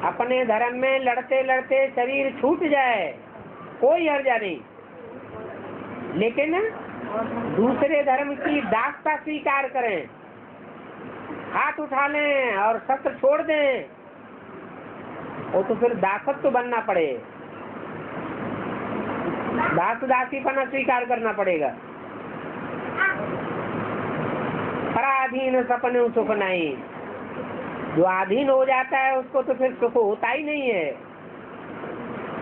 अपने धर्म में लड़ते लड़ते शरीर छूट जाए कोई हर्जा नहीं, लेकिन दूसरे धर्म की दासता स्वीकार करें, हाथ उठा लें और शस्त्र छोड़ दें, वो तो फिर दासत्व तो बनना पड़े, दास दासीपना स्वीकार करना पड़ेगा। पराधीन सपने सुख नहीं, जो अधीन हो जाता है उसको तो फिर सुख होता ही नहीं है।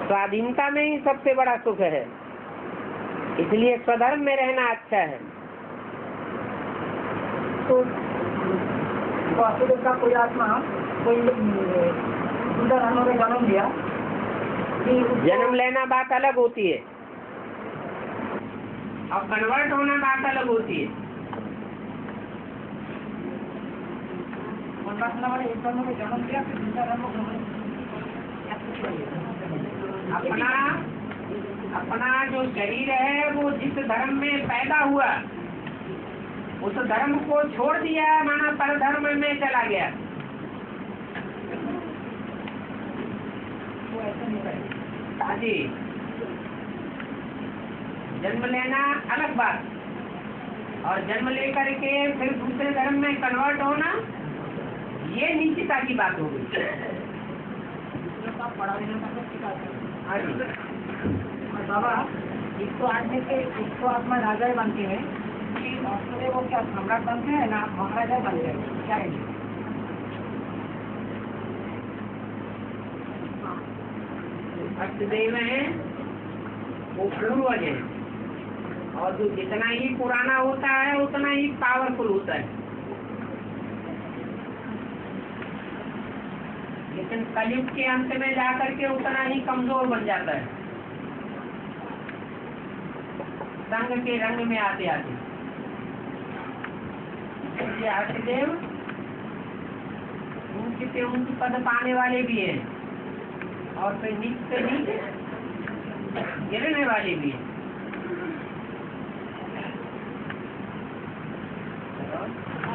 स्वाधीनता में ही सबसे बड़ा सुख है, इसलिए स्वधर्म में रहना अच्छा है। तो वासुदेव का कोई आत्मा कोई दूसरा धर्म में जन्म लिया, जन्म लेना बात अलग होती है और कन्वर्ट होना बात अलग होती है। एक धर्म में जन्म लिया फिर दूसरा धर्म अपना जो शरीर है वो जिस धर्म में पैदा हुआ उस धर्म को छोड़ दिया, माना पर धर्म में चला गया। हाँ जी, जन्म लेना अलग बात और जन्म लेकर के फिर दूसरे धर्म में कन्वर्ट होना ये नीचता की बात हो गई। हाँ जी। बाबा 108 में से 100 आत्मा राजा बनते हैं, कि ऑस्ट्रेलिया वो क्या सम्राट बनते हैं ना महाराजा बनते हैं, क्या है ये? अष्टदेव हैं वो पूर्वज हैं, और जो जितना ही पुराना होता है उतना ही पावरफुल होता है। लेकिन कलयुग के अंत में जाकर के उतना ही कमजोर बन जाता है, संग के रंग में आते आते। ये अष्टदेव ऊंच से ऊंच पद पाने वाले भी हैं, और फिर नीच से नीच गिरने वाले भी हैं।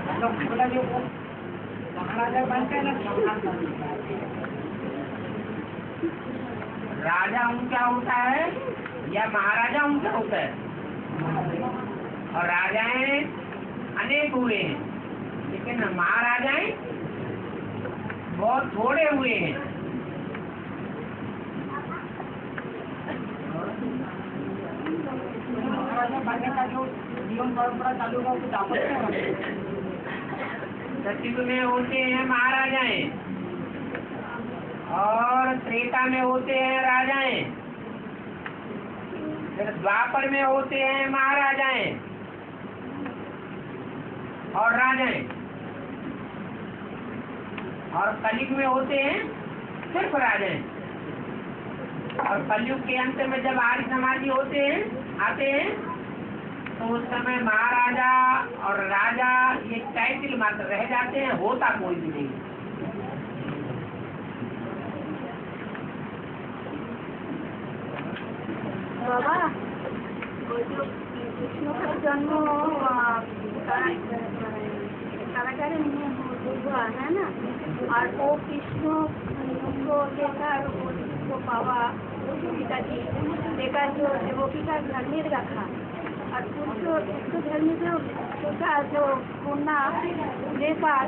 मतलब बोला जो वो महाराजा बनते हैं ना सम्राट बनते हैं। राजा ऊंचा होता है या महाराजा ऊंचा होता है? और राजाएं अनेक हुए हैं, लेकिन महाराजाएं बहुत थोड़े हुए हैं। महाराजा बनने का जो जीवन परंपरा चालू हुआ कुछ आपस में सतयुग में होते हैं महाराजाएं, और त्रेता में होते हैं राजाएं, फिर द्वापर में होते हैं महाराजाएं और राजाएं, और कलयुग में होते हैं सिर्फ राजाएं। और कलयुग के अंत में जब आर्य समाजी होते हैं आते हैं, तो उस समय महाराजा और राजा ये टाइटल मात्र रह जाते हैं, होता कोई भी नहीं। बाबा वो जो कृष्ण का जन्म कारागार में हुआ है ना, और वो कृष्ण को लेकर उसको पावा पिताजी लेकर जो देवकी का घर में रखा, और उसको घर में जो छोटा जो कोना लेकर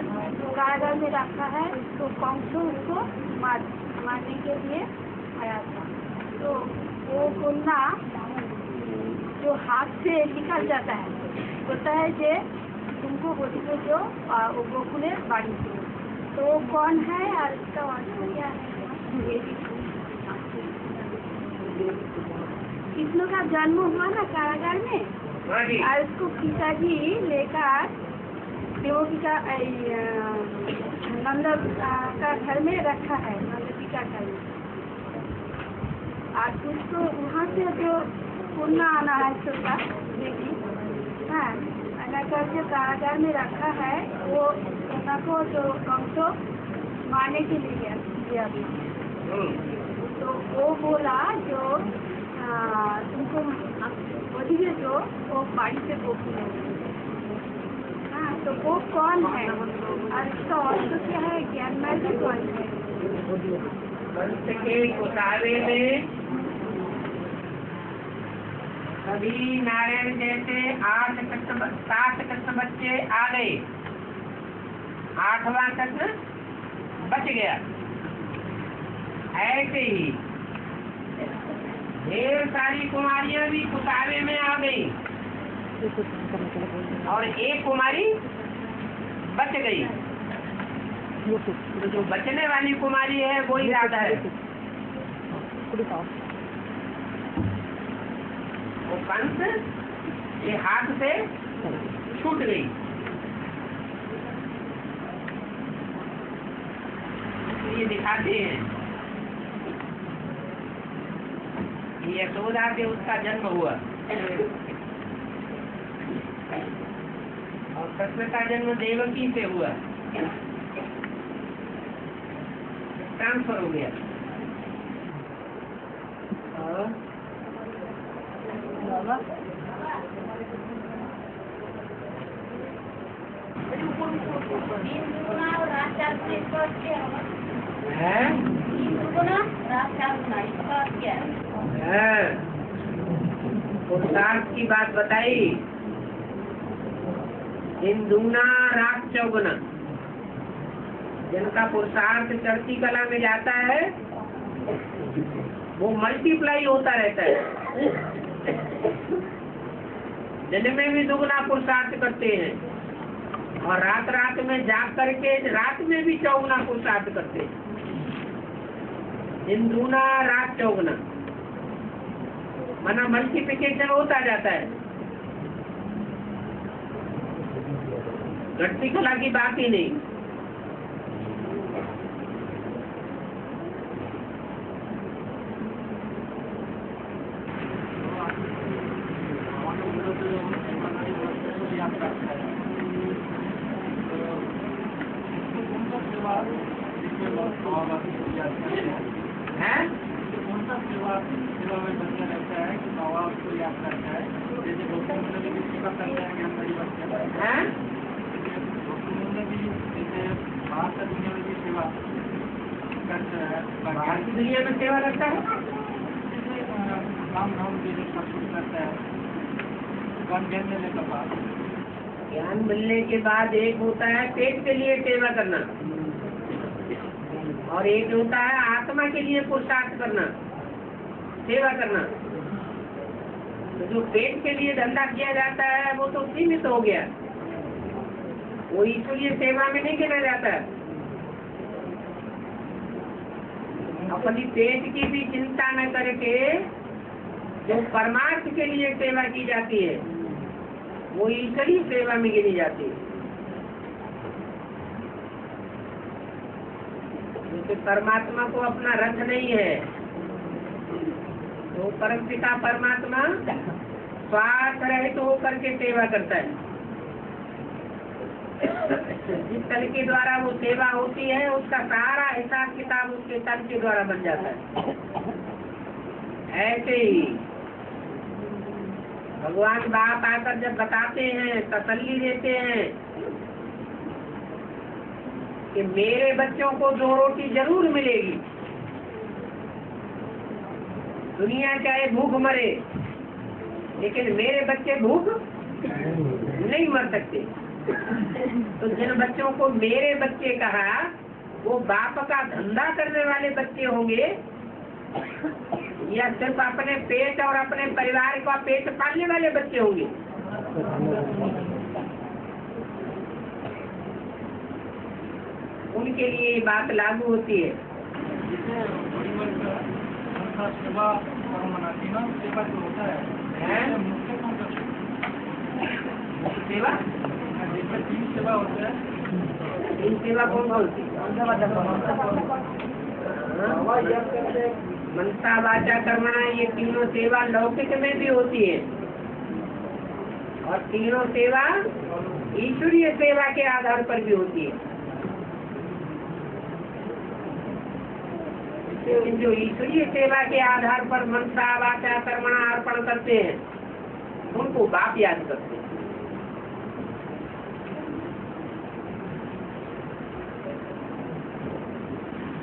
कारागार में रखा है, तो कंस उसको मारने के लिए आया था। तो वो कोना जो हाथ से निकल जाता है, होता है जे तुमको बोलिए जो वो गोकुले बाड़ी से, तो वो कौन है और इसका वंश क्या है? कृष्ण का जन्म हुआ ना कारागार में, और उसको पिताजी लेकर देवकी का नंद का घर में रखा है, नंदी का घर में, और उसको वहाँ से जो पूर्णा आना है छोटा बेटी, हाँ आना करके कारागार में रखा है। वो पूर्णा को जो कंसो मारने के लिए दिया, तो वो बोला जो तुमको बोलिए जो वो बाड़ी से गोकुल, हाँ तो वो कौन है और इसका अर्थ क्या है? ज्ञान मार्ग कौन है? वंश के उतारे में सभी नारायण जैसे 7 कृष्ण बच्चे आ गए, 8वां कृष्ण बच गया। ऐसे ही ढेर सारी कुमारियां भी कुतावे में आ गई, और एक कुमारी बच गई। तो जो बचने वाली कुमारी है वो ही राधा है। वो कंस के हाथ से छूट गई। ये दिखाते हैं यशोदा से उसका जन्म हुआ, और कृष्ण का जन्म देवकी से हुआ, ट्रांसफर हो गया। पुरुषार्थ की बात बताई, इन दूना रात चौगुना, जिनका पुरुषार्थ चढ़ती कला में जाता है वो मल्टीप्लाई होता रहता है। दिन में भी दुगना पुरुषार्थ करते हैं और रात रात में जाग करके रात में भी चौगुना पुरुषार्थ करते हैं। दिन दूना रात चौगुना, माना मल्टीप्लिकेशन होता जाता है, घटती कला की बात ही नहीं। हैं? कौन सा सेवा में बच्चा रहता है कि बाबा उसको याद करता है, जैसे भक्तों में भी सेवा करता है, ज्ञानदारी बच्चा हैं? भक्तों में भी जैसे बाहर का दुनिया में भी सेवा करता है, बाहर की दुनिया में सेवा करता है, जैसे काम धाम जैसे सब कुछ करता है, ज्ञान मिलने के बाद ज्ञान मिलने के बाद एक होता है पेट के लिए सेवा करना और एक होता है आत्मा के लिए पुरुषार्थ करना, सेवा करना। तो जो पेट के लिए धंधा किया जाता है वो तो सीमित हो गया, वो ईश्वरीय सेवा में नहीं गिना जाता। अपनी पेट की भी चिंता न करके जो परमार्थ के लिए सेवा की जाती है वो ईश्वरीय सेवा में गिनी जाती है। जैसे परमात्मा को अपना रथ नहीं है तो परम पिता परमात्मा स्वार्थ रहित होकर के सेवा करता है। जिस तल के द्वारा वो सेवा होती है उसका सारा हिसाब किताब उसके तल के द्वारा बन जाता है। ऐसे ही भगवान बाप आकर जब बताते हैं, तसल्ली देते हैं कि मेरे बच्चों को 2 रोटी जरूर मिलेगी, दुनिया चाहे भूख मरे लेकिन मेरे बच्चे भूख नहीं मर सकते। तो जिन बच्चों को मेरे बच्चे कहा वो बाप का धंधा करने वाले बच्चे होंगे या सिर्फ अपने पेट और अपने परिवार का पेट पालने वाले बच्चे होंगे। उनके लिए ये बात लागू होती है। सेवा मनाती है ना, सेवा जो होता है मुख्य कौन सा सेवा, जैसे 3 सेवा होता है, 3 सेवा कौन सा होती है? मनसा वाचा कर्मणा, ये तीनों सेवा लौकिक में भी होती है और तीनों सेवा ईश्वरीय सेवा के आधार पर भी होती है। लेकिन जो ईश्वरीय सेवा के आधार पर मनसा वाचा कर्मणा अर्पण करते हैं उनको बाप याद करते हैं।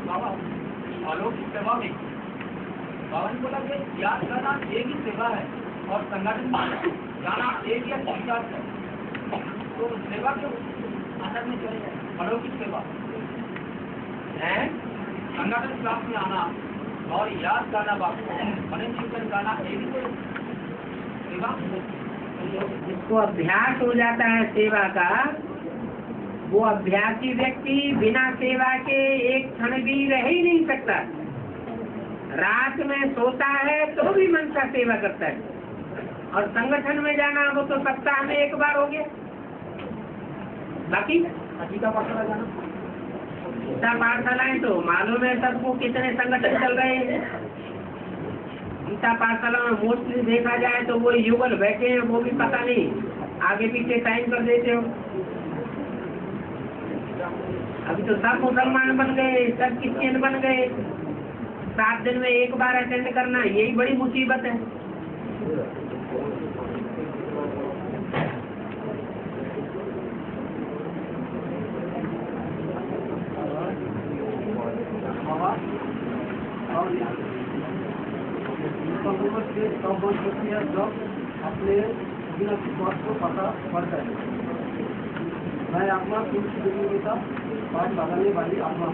बाबा अलौकिक सेवा में बाबा ने बोला कि याद करना एक ही सेवा है और संगठन जाना एक या स्वीकार है, तो सेवा के आधार में चले जाए। अलौकिक सेवा है संगठन क्लास में आना और याद करना बाबू मने चिंतन करना एक ही सेवा। जिसको अभ्यास हो जाता है सेवा का, वो अभ्यासी व्यक्ति बिना सेवा के एक क्षण भी रह ही नहीं सकता। रात में सोता है तो भी मन का सेवा करता है और संगठन में जाना वो तो सप्ताह में 1 बार हो गया। बाकी गीता पाठशालाएं तो मालूम है सबको कितने संगठन चल रहे हैं। गीता पाठशाला में मोस्टली देखा जाए तो वो युगल बैठे हैं, वो भी पता नहीं आगे पीछे टाइम कर देते हो। अभी तो सब मुसलमान बन गए, सब क्रिश्चियन बन गए। 7 दिन में 1 बार अटेंड करना यही बड़ी मुसीबत है। जब अपने बिना विश्वास को पता पड़ता है, मैं आत्मा पुरुष देवता पाठ लगाने वाली आत्मा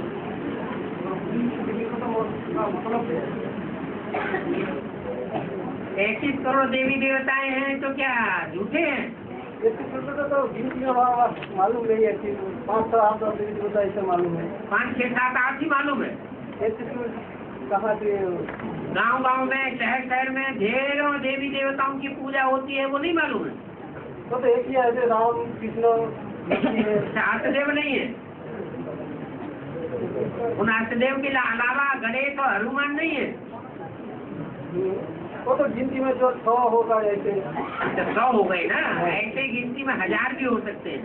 पुरुष देवता मतलब है 33 करोड़ देवी देवताएं हैं तो क्या झूठे हैं? 33 करोड़ तो गिनती में मालूम नहीं है कि 5 से 8 देवी देवता ऐसे मालूम है। 5, 6, 7, 8 ही मालूम है। 33 कहाँ से? गांव में, शहर में ढेरों देवी देवताओं की पूजा होती है, वो नहीं मालूम है? तो एक ही है, राम कृष्ण अष्टदेव नहीं है? उन अष्टदेव के अलावा गणेश और हनुमान नहीं है? वो तो गिनती में जो 100 होगा ऐसे। 100 हो गए ना, ऐसे गिनती में 1000 भी हो सकते हैं।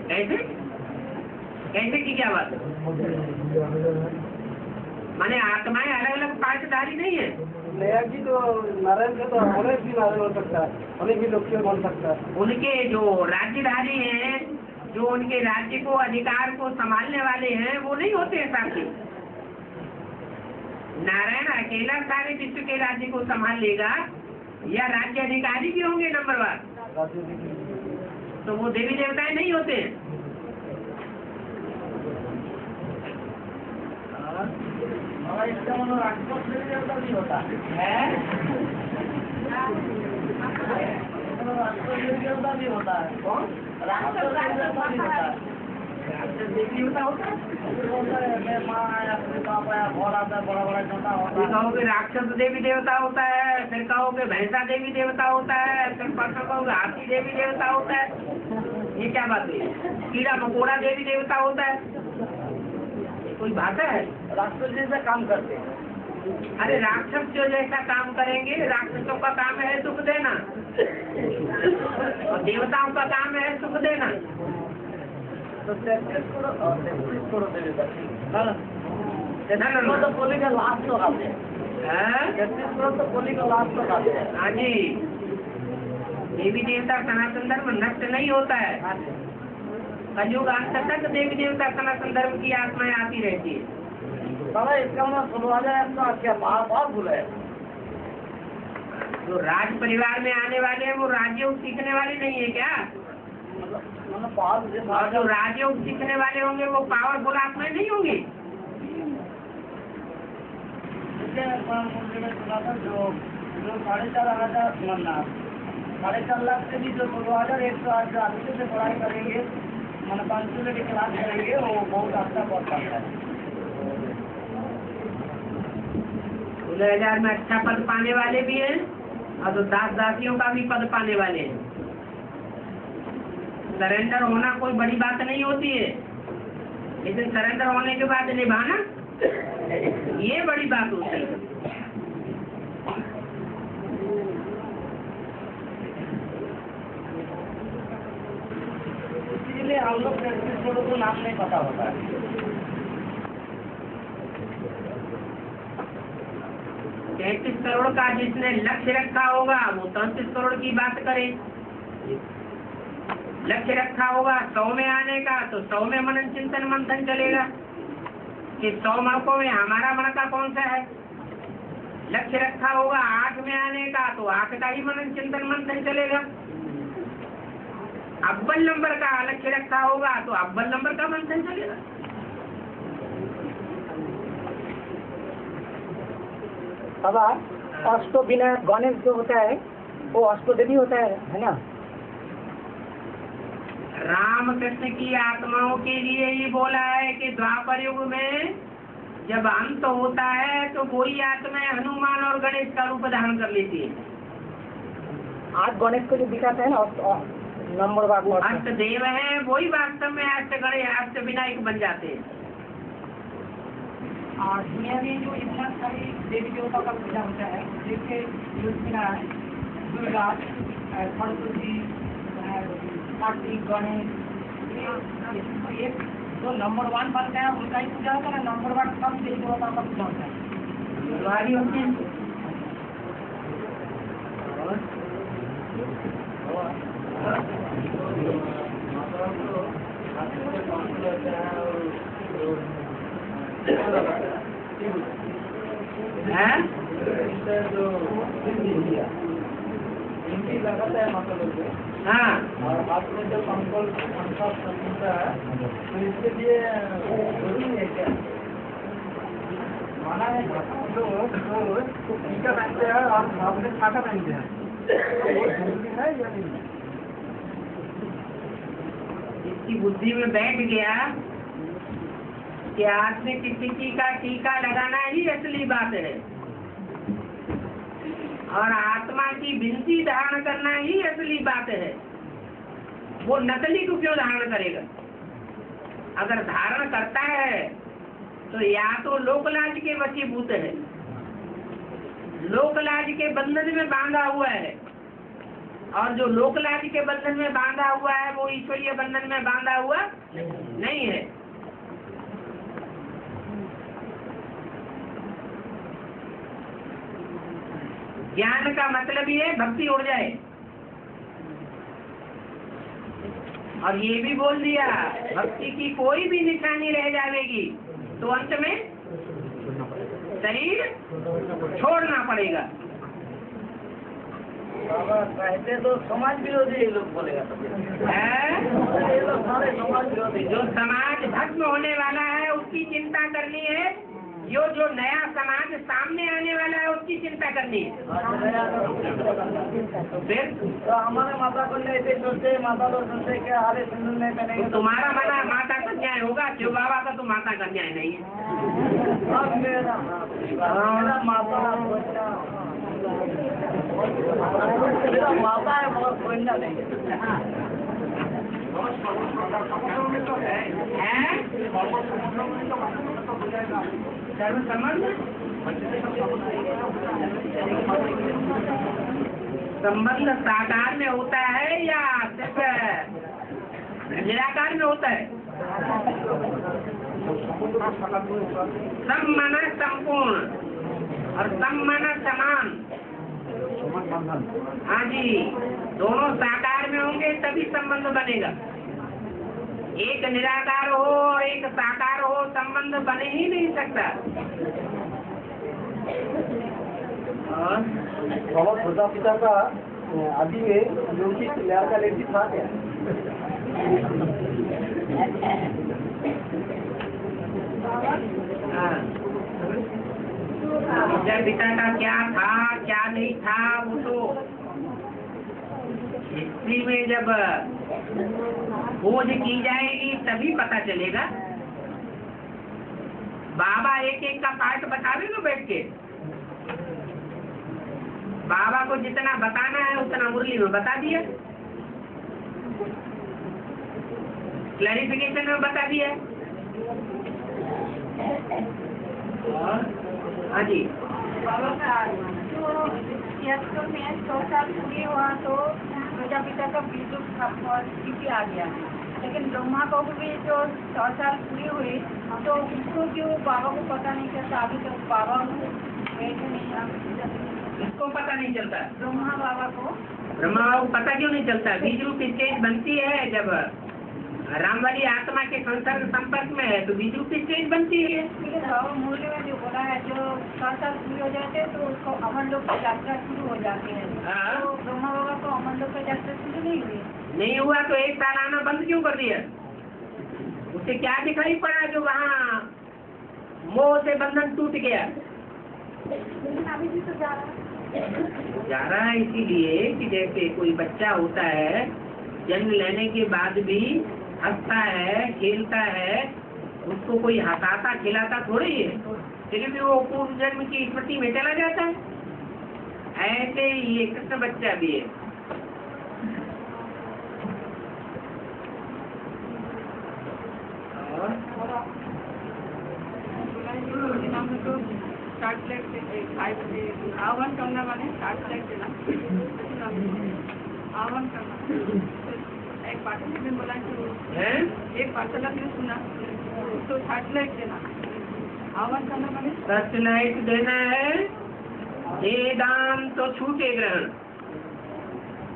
कैसे कैसे की क्या बात है? माने आत्माएं अलग अलग पाठधारी नहीं है? नया जी तो नारायण से तो अनेक भी नारायण हो सकता है, अनेक भी लोग बन सकता है। उनके जो राज्यधारी हैं, जो उनके राज्य को अधिकार को संभालने वाले हैं, वो नहीं होते हैं साथी। नारायण अकेला सारे विश्व के राज्य को संभाल लेगा या राज्य अधिकारी भी होंगे नंबरवार? तो वो देवी देवताएं नहीं होते हैं। इसका मतलब राक्षस देवी देवता भी होता है। राक्षस देवी देवता भी होता है। कौन? राक्षस देवी देवता भी होता है। राक्षस देवी देवता होता है। माँ आया, बाप आया, भोर आता है, बड़ा बड़ा छोटा होता है। कहोगे राक्षस देवी देवता होता है, फिर कहोगे भैंसा देवी देवता होता है, फिर परसों कहोगे हाथी देवी देवता होता है। ये क्या बात है? कीड़ा मकोड़ा देवी देवता होता है? कोई भाषा है? राक्षस जैसा काम करते हैं। अरे राक्षस जो जैसा काम करेंगे, राक्षसों का काम है सुख देना और देवताओं का काम है सुख देना। तो 33 करोड़ देवी देवता तो बोली का लास्ट तो आते हैं। 33 करोड़ तो बोली का लास्ट तो आते हैं। हाँ जी, देवी देवता सनातन धर्म नष्ट नहीं होता है। कलयुग अंत तक देवी देवता सनातन धर्म की आत्माएं आती रहती है। बाबा इसका मतलब 16,000 क्या बहुत भूल है। जो राज परिवार में आने वाले हैं वो राजयोग सीखने वाले नहीं है क्या? मतलब बहुत और जो राजयोग सीखने वाले होंगे वो पावरफुल आत्माएं नहीं होंगी? सुना था जो 4,500 मरना 4.5 लाख से भी जो 16,108 अच्छे से पढ़ाई करेंगे, मन 500 की क्लास करेंगे, वो बहुत अच्छा पद पाता है। 16,000 में अच्छा पद पाने वाले भी हैं और तो दास दासियों का भी पद पाने वाले हैं। सरेंडर होना कोई बड़ी बात नहीं होती है, लेकिन सरेंडर होने के बाद निभाना ये बड़ी बात होती है। इसीलिए हम लोग 33 करोड़ को नाम नहीं पता होता है। 33 करोड़ का जिसने लक्ष्य रखा होगा वो 33 करोड़ की बात करे। लक्ष्य रखा होगा 100 में आने का तो 100 में मनन चिंतन मंथन चलेगा कि 100 मणकों में हमारा मणका कौन सा है। लक्ष्य रखा होगा 8 में आने का तो 8 का ही मनन चिंतन मंथन चलेगा। अव्वल नंबर का लक्ष्य रखा होगा तो अव्वल नंबर का मंथन चलेगा। बाबा अष्टविनायक गणेश जो होता है वो अष्टदेवी होता है ना? रामकृष्ण की आत्माओं के लिए ही बोला है कि द्वापर युग में जब अंत होता है तो वही आत्माएं हनुमान और गणेश का रूप धारण कर लेती है। आज गणेश को जो दिखाते हैं ना नंबर अष्ट देव है वही वास्तव में अष्ट गणेश अष्ट विनायक बन जाते हैं। और दुनिया में जो इतना सारी देवी देवता का पूजा होता है, जैसे दुर्गा, सरस्वती, कार्तिक, गणेश, ये जो नंबर 1 बनता है उनका ही पूजा होता है। नंबर 1 सब देवी देवता का पूजा होता है। होती है। लगाता है मतलब हाँ, और आपने जब संकल्प है तो इसके लिए जरूरी है क्या? तो टीका पहनते हैं और आपने छाता पहनते हैं, वो जरूरी है या नहीं? इसकी बुद्धि में बैठ गया कि आदमी किसी का टीका लगाना ही असली बात है और आत्मा की बिनती धारण करना ही असली बात है। वो नकली को क्यों धारण करेगा? अगर धारण करता है तो या तो लोकलाज के वशीभूत है, लोकलाज के बंधन में बांधा हुआ है, और जो लोकलाज के बंधन में बांधा हुआ है वो ईश्वरीय बंधन में बांधा हुआ नहीं है। ज्ञान का मतलब ये भक्ति उड़ जाए। और ये भी बोल दिया भक्ति की कोई भी निशानी रह जाएगी तो अंत में शरीर छोड़ना पड़ेगा। कहते तो समाज विरोधी लोग बोलेगा, ये लोग सारे समाज विरोधी। जो समाज भस्म होने वाला है उसकी चिंता करनी है, जो नया समाज सामने आने वाला है उसकी चिंता करनी है। तो फिर तो हमारे माता को ऐसे सोचते, माता लोग सोचते कि हरे सिंदूर नहीं पहनेंगे तो तुम्हारा माना माता का न्याय होगा, शिव बाबा का तो माता का न्याय नहीं है। अब मेरा माता मेरा माता है मगर खोलना नहीं है। संबंध साकार में होता है या सिर्फ निराकार में होता है? सब माना संपूर्ण और सब माना समान। हाँ जी, दोनों साकार में होंगे तभी संबंध बनेगा। एक निराकार हो और एक साकार हो, संबंध बने ही नहीं सकता। बाबा खुदा पिता का आदि में योगित ल्यार का लेती था क्या? जब पिता का क्या था क्या नहीं था वो तो हिस्ट्री में जब खोज की जाएगी तभी पता चलेगा। बाबा एक एक का पार्ट बतावे ना बैठ के। बाबा को जितना बताना है उतना मुरली में बता दिया, क्लैरिफिकेशन में बता दिया। हाँ जी, बाबा का जो 76 में 100 साल पूरे हुआ तो प्रजापिता का विद्युत स्थिति आ गया, लेकिन ब्रह्मा को भी जो 100 साल पूरे हुए तो उसको क्यों बाबा को पता नहीं चलता? अभी तक बाबा को इसको पता नहीं चलता। ब्रह्मा बाबा को पता क्यों नहीं चलता? बीज रूप स्टेज बनती है जब राम वाली आत्मा के संपर्क में है तो बीज रूप स्टेज बनती है। लेकिन बाबा मूल्य में जो बोला है जो 100 साल पूरे हो जाते हैं तो उसको अमर लोक की यात्रा शुरू हो जाती है। तो ब्रह्मा बाबा को अमर लोक की यात्रा शुरू नहीं हुई? नहीं हुआ तो एक साल आना बंद क्यों कर दिया? उसे क्या दिखाई पड़ा जो वहाँ मोह से बंधन टूट गया? अभी भी तो जा रहा है इसीलिए कि जैसे कोई बच्चा होता है जन्म लेने के बाद भी हंसता है खेलता है, उसको कोई हंसाता खिलाता थोड़ी है, फिर भी वो पूर्व जन्म की स्मृति में चला जाता है। ऐसे ही ये कृष्ण बच्चा भी है। आह्वान करना माने आह्वान करना। एक पार्टनर ने बोला कि एक पार्टनर ने सुना तो सर्च लाइट देना। आह्वान करना माने सर्च लाइट देना है। ये दान तो छूटे ग्रहण,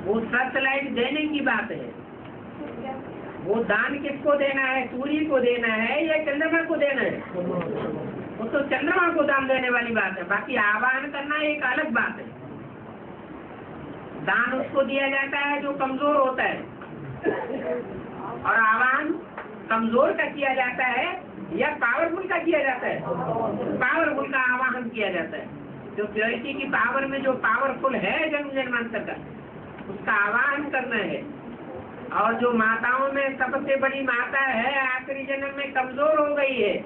वो सर्च लाइट देने की बात है। वो दान किसको देना है? सूर्य को देना है या चंद्रमा को देना है? वो तो चंद्रमा को दान देने वाली बात है। बाकी आह्वान करना एक अलग बात है। दान उसको दिया जाता है जो कमजोर होता है, और आह्वान कमजोर का किया जाता है या पावरफुल का किया जाता है? पावरफुल का आवाहन किया जाता है। जो प्योरिटी की पावर में जो पावरफुल है जन्म जन्मांतर का, उसका आवाहन करना है। और जो माताओं में सबसे बड़ी माता है, आखिरी जन्म में कमजोर हो गई है,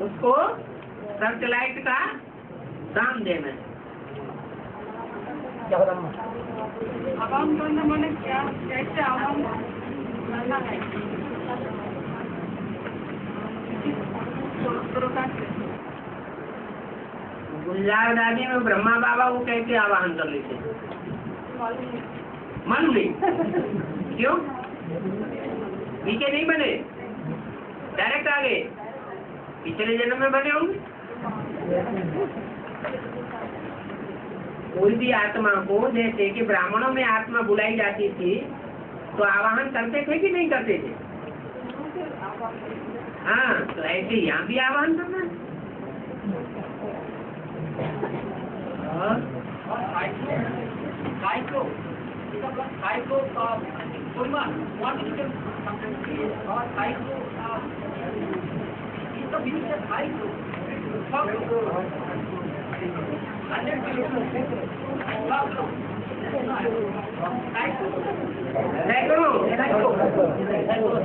उसको सर्चलाइट का दान देना है। आवाम करना मैंने क्या, कैसे आवाम करना है? गुलजार दादी में ब्रह्मा बाबा वो कैसे आवाहन कर लेते? मालूम नहीं। क्यों? पीछे नहीं बने, डायरेक्ट आ गए। पिछले जन्म में बने होंगे। कोई भी आत्मा को, जैसे कि ब्राह्मणों में आत्मा बुलाई जाती थी, तो आवाहन करते थे कि नहीं करते थे? हाँ, तो ऐसे यहाँ भी आवाहन करना है।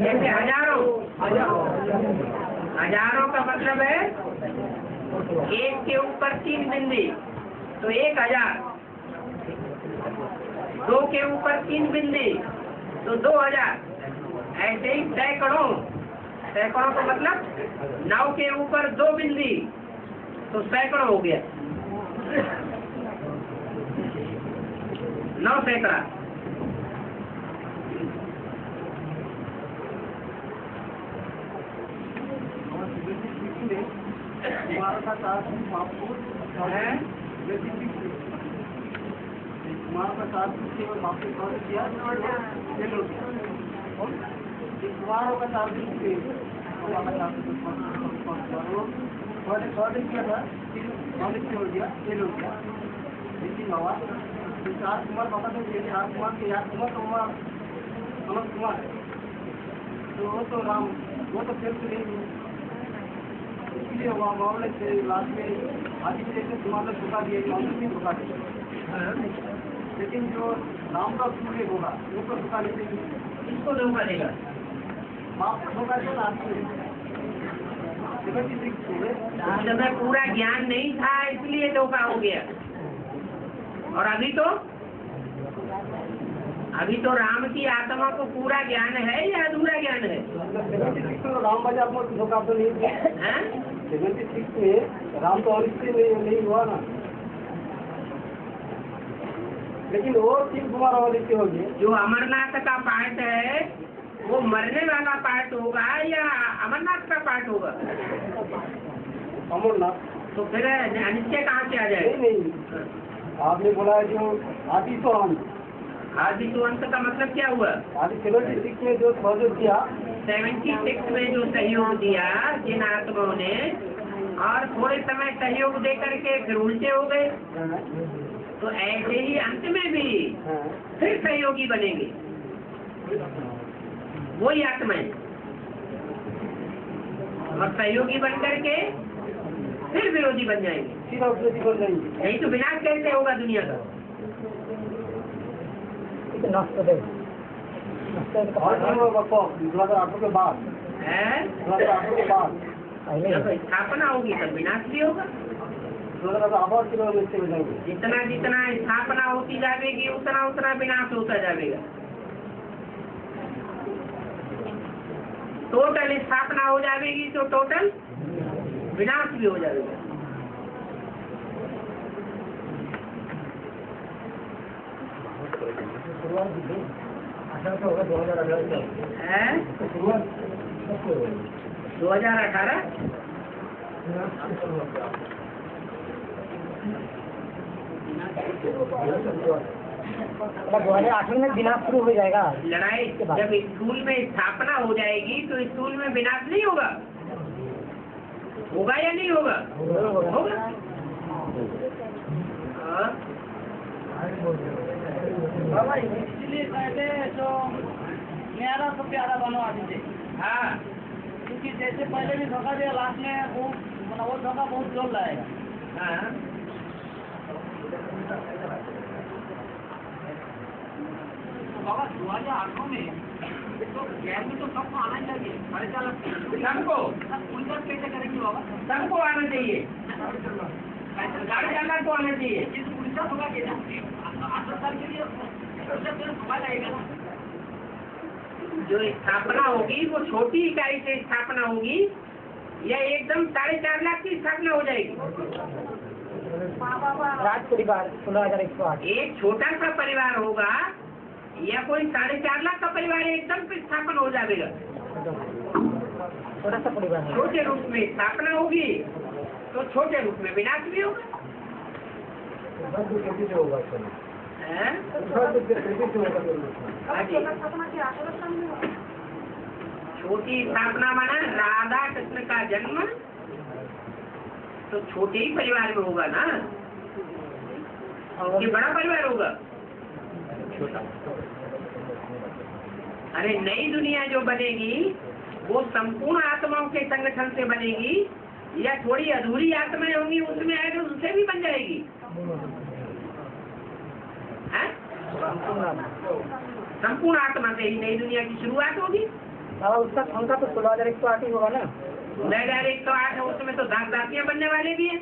जैसे हजारों का मतलब है एक के ऊपर 3 बिंदी, तो 1000। 2 के ऊपर 3 बिंदी, तो 2000। ऐसे ही सैकड़ों का मतलब 9 के ऊपर 2 बिंदी, तो सैकड़ों हो गया। 9 सैकड़ा। राजकुमार बाबा ने राजकुमार के याद कुमार अनंत कुमार, तो राम वो तो फिर नहीं, इसलिए वहाँ मामले से लास्ट में आदि जैसे तुम्हारे धोखा दिया, मामले में धोखा दिया। लेकिन जो राम का सूर्य होगा वो तो धोखा नहीं देंगे। किसको धोखा देगा? बाप को धोखा देगा आपको। जब पूरा ज्ञान नहीं था इसलिए धोखा हो गया। और अभी तो राम की आत्मा को पूरा ज्ञान है या अधूरा ज्ञान है? राम बाजा आपको धोखा तो नहीं दिया। 76 में राम तो और इसलिए नहीं हुआ ना, लेकिन वो 3 कुमार और इसके हो गए। जो अमरनाथ का पार्ट है वो मरने वाला पार्ट होगा या अमरनाथ का पार्ट होगा? अमरनाथ। तो फिर अनिश्चय कहाँ से आ जाए? नहीं, आपने बोला जो आदि तो अंत। आदि तो अंत का मतलब क्या हुआ? आदि 76 में जो सहयोग दिया, 76 में जो सहयोग दिया जिन आत्माओं ने, और थोड़े समय सहयोग दे करके फिर उल्टे हो गए, तो ऐसे ही अंत में भी फिर सहयोगी बनेंगे वही आत्माएं, और सहयोगी बन करके फिर विरोधी बन जाएंगे। यही तो विनाश कैसे होगा दुनिया का? के बाद है जब स्थापना होगी तब विनाश भी होगा। जितना जितना स्थापना होती जाएगी उतना उतना विनाश होता जाएगा। टोटल स्थापना हो जाएगी तो टोटल विनाश भी हो जाएगा। है 2018 2018 में विनाश शुरू हो जाएगा। लड़ाई जब स्कूल में स्थापना हो जाएगी तो स्कूल में विनाश नहीं होगा? होगा या नहीं होगा? होगा। बाबा इसलिए कहते जो न्यारा से प्यारा बनो आदि थे। हाँ, कि जैसे पहले भी धोखा दिया, लास्ट में वो धोखा बहुत जोर लाएगा। हाँ। बाबा 2008 में तो गैर में तो सबको आना ही चाहिए, 4.5 लाख सबको उनका कैसे करेंगे बाबा? सबको आना चाहिए, 4.5 लाख को आना चाहिए। उड़ीसा होगा कि 8 साल के लिए समय लगेगा ना। जो स्थापना होगी वो छोटी इकाई से स्थापना होगी या एकदम 4.5 लाख की स्थापना हो जाएगी? राज परिवार 16,108। एक छोटा सा परिवार होगा या कोई 4.5 लाख का परिवार एकदम से स्थापना हो जाएगा? छोटा सा परिवार है। छोटे रूप में स्थापना होगी तो छोटे रूप में विनाश भी होगा। हैं? हाँ जी। छोटी स्थापना माना राधा कृष्ण का जन्म तो छोटे ही परिवार में होगा ना, ये बड़ा परिवार होगा। अरे नई दुनिया जो बनेगी वो संपूर्ण आत्माओं के संगठन से बनेगी या थोड़ी अधूरी आत्माएं होंगी उसमें आए तो उससे भी बन जाएगी? हैं? संपूर्ण आत्मा से ही नई दुनिया की शुरुआत होगी। उसका संख्या तो 16,108 ही होगा ना। 16,108 है, उसमें तो दास दासियां बनने वाले भी हैं,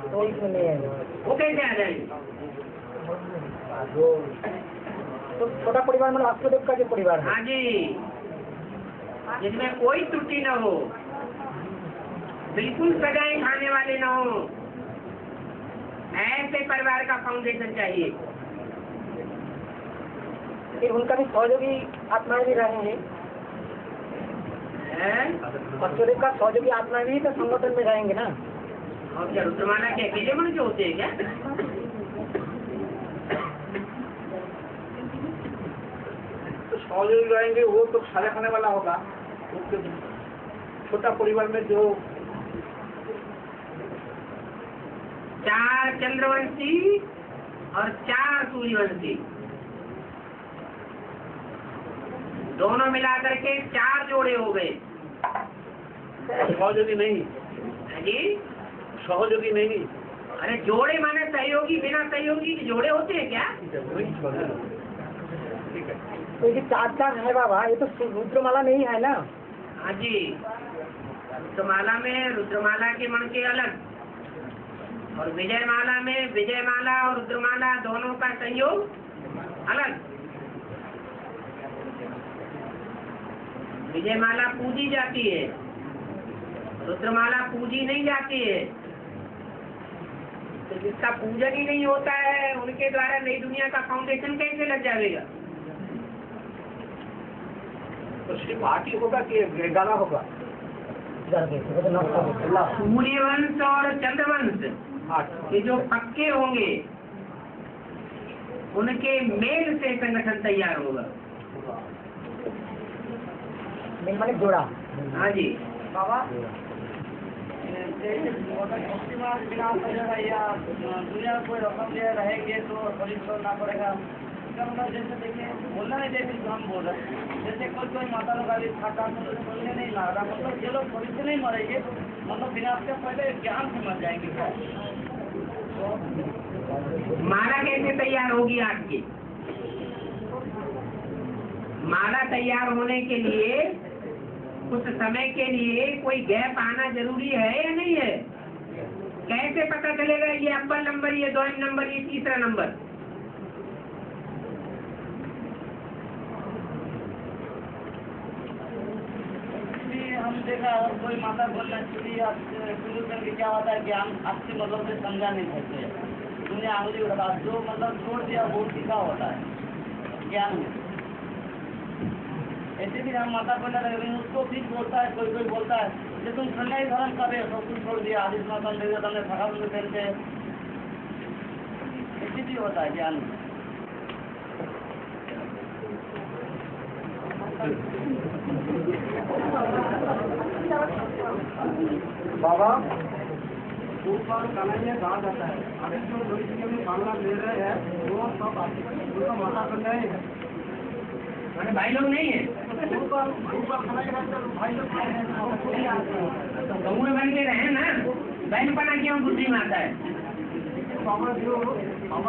तो इसमें नहीं है। वो कैसे आ जाएंगे? तो छोटा परिवार मतलब वासुदेव का जो परिवार है। हाँ जी, जिसमें कोई त्रुटि न हो, बिल्कुल सजाएं खाने वाले न हो, ऐसे परिवार का फाउंडेशन चाहिए। फिर उनका भी सहयोगी आत्माएं भी रहेंगे। वासुदेव का सहयोगी आत्माएं भी तो संगठन में रहेंगे ना। और क्या रुद्रमाला के अकेले मनुष्य होते हैं क्या? सहयोगी रहेंगे वो तो खाना खाने वाला होगा। छोटा परिवार में जो 4 चंद्रवंशी और 4 सूर्यवंशी दोनों मिलाकर के 4 जोड़े हो गए। सहयोगी नहीं, जी सहयोगी नहीं। अरे जोड़े माने सहयोगी, बिना सहयोगी के जोड़े होते हैं क्या? तो ये 4 है बाबा, ये तो रुद्रमाला नहीं है ना। हाँ जी, रुद्रमाला में रुद्रमाला के मन के अलग और विजयमाला में विजयमाला और रुद्रमाला दोनों का संयोग अलग। विजयमाला पूजी जाती है, रुद्रमाला पूजी नहीं जाती है। तो जिसका पूजन ही नहीं होता है उनके द्वारा नई दुनिया का फाउंडेशन कैसे लग जाएगा? तो सिर्फ 8 ही होगा कि 11 होगा? सूर्यवंश और चंद्रवंश 8। ये जो पक्के होंगे उनके मेल से संगठन तैयार होगा। मैंने जोड़ा। हाँ जी बाबा जैसे भक्तिमान बिना पड़ेगा या दुनिया में कोई रकम ले रहेंगे तो खरीद करना पड़ेगा। जैसे देखिए बोलना नहीं, जैसे हम बोल रहे हैं, जैसे कोई माता लोग अभी खाता तो बोलने नहीं ला रहा, मतलब ये लोग खरीद से नहीं मरेंगे, मतलब विनाश के पहले ज्ञान से मर जाएंगे क्या? माला कैसे तैयार होगी आपकी? माला तैयार होने के लिए कुछ समय के लिए कोई गैप आना जरूरी है या नहीं है? कैसे पता चलेगा ये अव्वल नंबर, ये 2 नंबर, ये 3रा नंबर? हम देखा और कोई माता बोलना चाहिए शुरू करके क्या होता है कि हम आपके मतलब से समझा नहीं सकते। दुनिया आंगली उठा जो मतलब छोड़ दिया वो सीखा होता है ज्ञान में। ऐसे भी हम माता बोलना रहे उसको भी बोलता है, कोई बोलता है जो तुम ठंडा ही धर्म कर रहे हो, सब कुछ छोड़ दिया, आदिश माता दे दिया, तुमने थका में पहनते। ऐसे भी होता है ज्ञान में। बाबा ऊपर कन्हैया कहा जाता है। अभी जो लोग मामला ले रहे हैं वो सब उनका माता बन रहे हैं। मैंने भाई लोग नहीं है, तो गऊ में बन के रहे ना, बहनपना क्यों बुद्धि में आता है? बाबा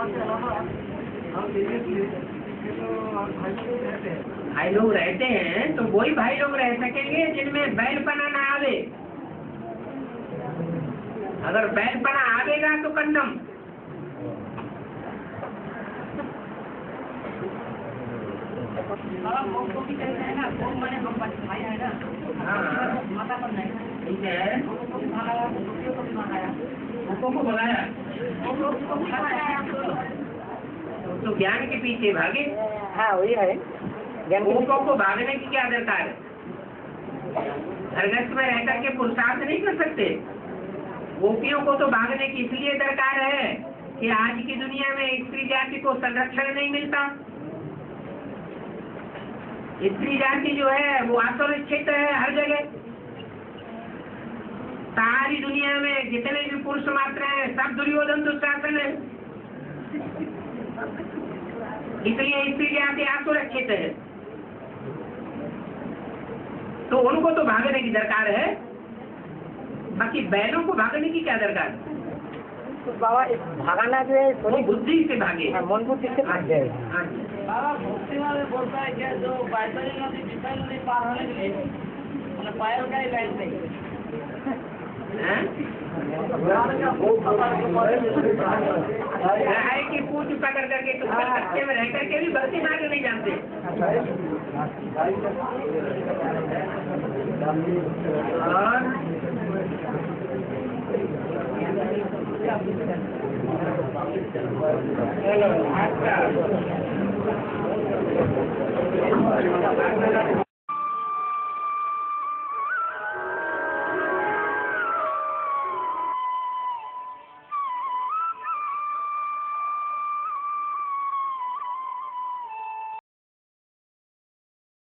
के अलावा हम देने के भाई लोग रहते हैं। भाई लोग रहते हैं तो वही भाई लोग रह सकेंगे जिनमें बैलपना ना आवे। अगर बैलपना आवेगा तो कंडम। वो भी कहते हैं ना, वो मैंने हम भाई है ना, हाँ माता पर नहीं, ठीक है, को भी मंगाया, दूसरे को भी मंगाया, उसको को बुलाया को मंगाया। तो ज्ञान के पीछे भागे। हाँ वही है। गोपों को भागने की क्या दरकार है? घरगृहस्थ में रह करके पुरुषार्थ नहीं कर सकते। गोपियों को तो भागने की इसलिए दरकार है कि आज की दुनिया में स्त्री जाति को संरक्षण नहीं मिलता। स्त्री जाति जो है वो असुरक्षित है हर जगह। सारी दुनिया में जितने भी पुरुष मात्र हैं सब दुर्योधन दुशासन है, इसलिए स्त्री जाति असुरक्षित है। तो उनको तो भागने की दरकार है, बाकी बैलों को भागने की क्या दरकार है? तो बाबा भागाना जो है वो बुद्धि से भागे। मन बुद्धि से भाग जाए। हाँ जी। बाबा भक्ति में बोलता है कि जो बैतरी नदी बितरी नदी पार होने के लिए मतलब पैर का ही बैठ नहीं है कि पूछ पकड़ करके तुम कलकत्ते में रह करके भी भक्ति मार्ग नहीं जानते। और